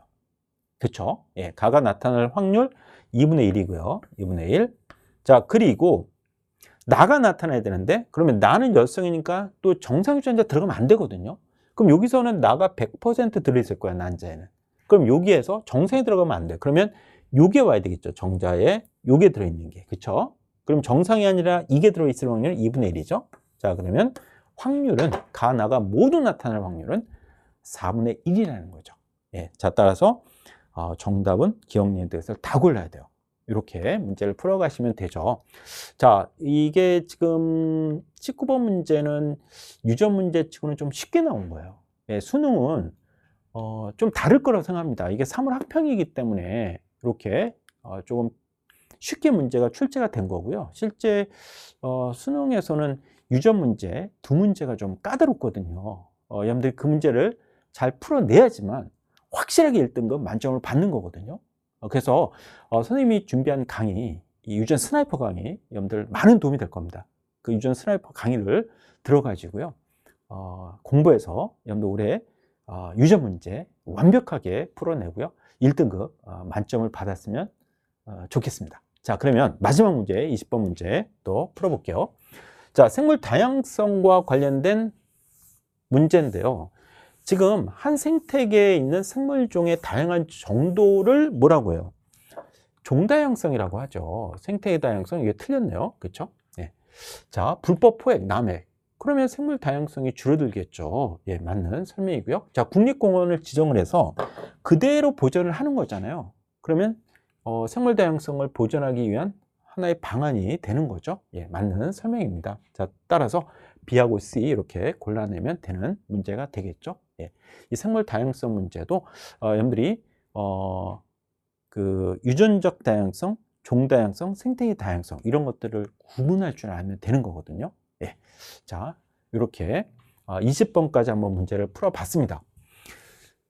그쵸? 예, 가가 나타날 확률 2분의 1이고요. 2분의 1. 자, 그리고 나가 나타나야 되는데 그러면 나는 열성이니까 또 정상 유전자 들어가면 안 되거든요. 그럼 여기서는 나가 100% 들어있을 거야, 난자에는. 그럼 여기에서 정상에 들어가면 안 돼. 그러면 요게 와야 되겠죠. 정자에 요게 들어있는 게. 그쵸? 그럼 정상이 아니라 이게 들어있을 확률은 2분의 1이죠. 자, 그러면 확률은 가, 나가 모두 나타날 확률은 4분의 1이라는 거죠. 예. 자, 따라서 정답은 기억니은 것을 다 골라야 돼요. 이렇게 문제를 풀어가시면 되죠. 자, 이게 지금 19번 문제는 유전 문제치고는 좀 쉽게 나온 거예요. 예, 수능은 좀 다를 거라고 생각합니다. 이게 3월 학평이기 때문에 이렇게 조금 쉽게 문제가 출제가 된 거고요. 실제 수능에서는 유전 문제 두 문제가 좀 까다롭거든요. 여러분들이 그 문제를 잘 풀어내야지만 확실하게 1등급 만점을 받는 거거든요. 그래서 선생님이 준비한 강의, 이 유전 스나이퍼 강의, 여러분들 많은 도움이 될 겁니다. 그 유전 스나이퍼 강의를 들어가지고요. 공부해서 여러분들 올해 유전 문제 완벽하게 풀어내고요. 1등급 만점을 받았으면 좋겠습니다. 자, 그러면 마지막 문제, 20번 문제 또 풀어볼게요. 자, 생물 다양성과 관련된 문제인데요. 지금 한 생태계에 있는 생물종의 다양한 정도를 뭐라고 해요? 종다양성이라고 하죠. 생태계 다양성, 이게 틀렸네요. 그렇죠? 네. 자, 불법 포획, 남획. 그러면 생물 다양성이 줄어들겠죠. 예, 맞는 설명이고요. 자, 국립공원을 지정을 해서 그대로 보존을 하는 거잖아요. 그러면 생물 다양성을 보존하기 위한 하나의 방안이 되는 거죠. 예, 맞는 설명입니다. 자, 따라서 B하고 C 이렇게 골라내면 되는 문제가 되겠죠. 예. 이 생물 다양성 문제도 여러분들이 그 유전적 다양성, 종다양성, 생태계 다양성 이런 것들을 구분할 줄 알면 되는 거거든요. 예. 자, 이렇게 20번까지 한번 문제를 풀어봤습니다.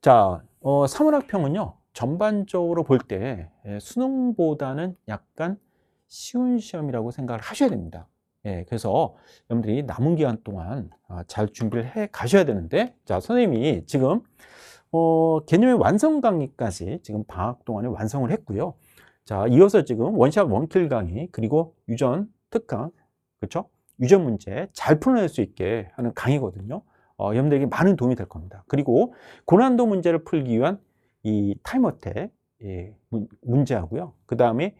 자, 사문학평은요 전반적으로 볼 때 수능보다는 약간 쉬운 시험이라고 생각을 하셔야 됩니다. 예, 그래서 여러분들이 남은 기간 동안 잘 준비를 해 가셔야 되는데, 자, 선생님이 지금 개념의 완성 강의까지 지금 방학 동안에 완성을 했고요. 자, 이어서 지금 원샷 원킬 강의, 그리고 유전 특강, 그렇죠? 유전 문제 잘 풀어낼 수 있게 하는 강의거든요. 여러분들에게 많은 도움이 될 겁니다. 그리고 고난도 문제를 풀기 위한 이 타임어택 문제하고요. 그 다음에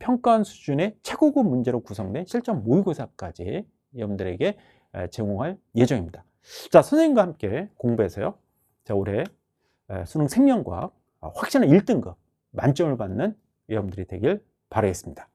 평가원 수준의 최고급 문제로 구성된 실전 모의고사까지 여러분들에게 제공할 예정입니다. 자, 선생님과 함께 공부해서요. 자, 올해 수능 생명과학 확실한 1등급 만점을 받는 여러분들이 되길 바라겠습니다.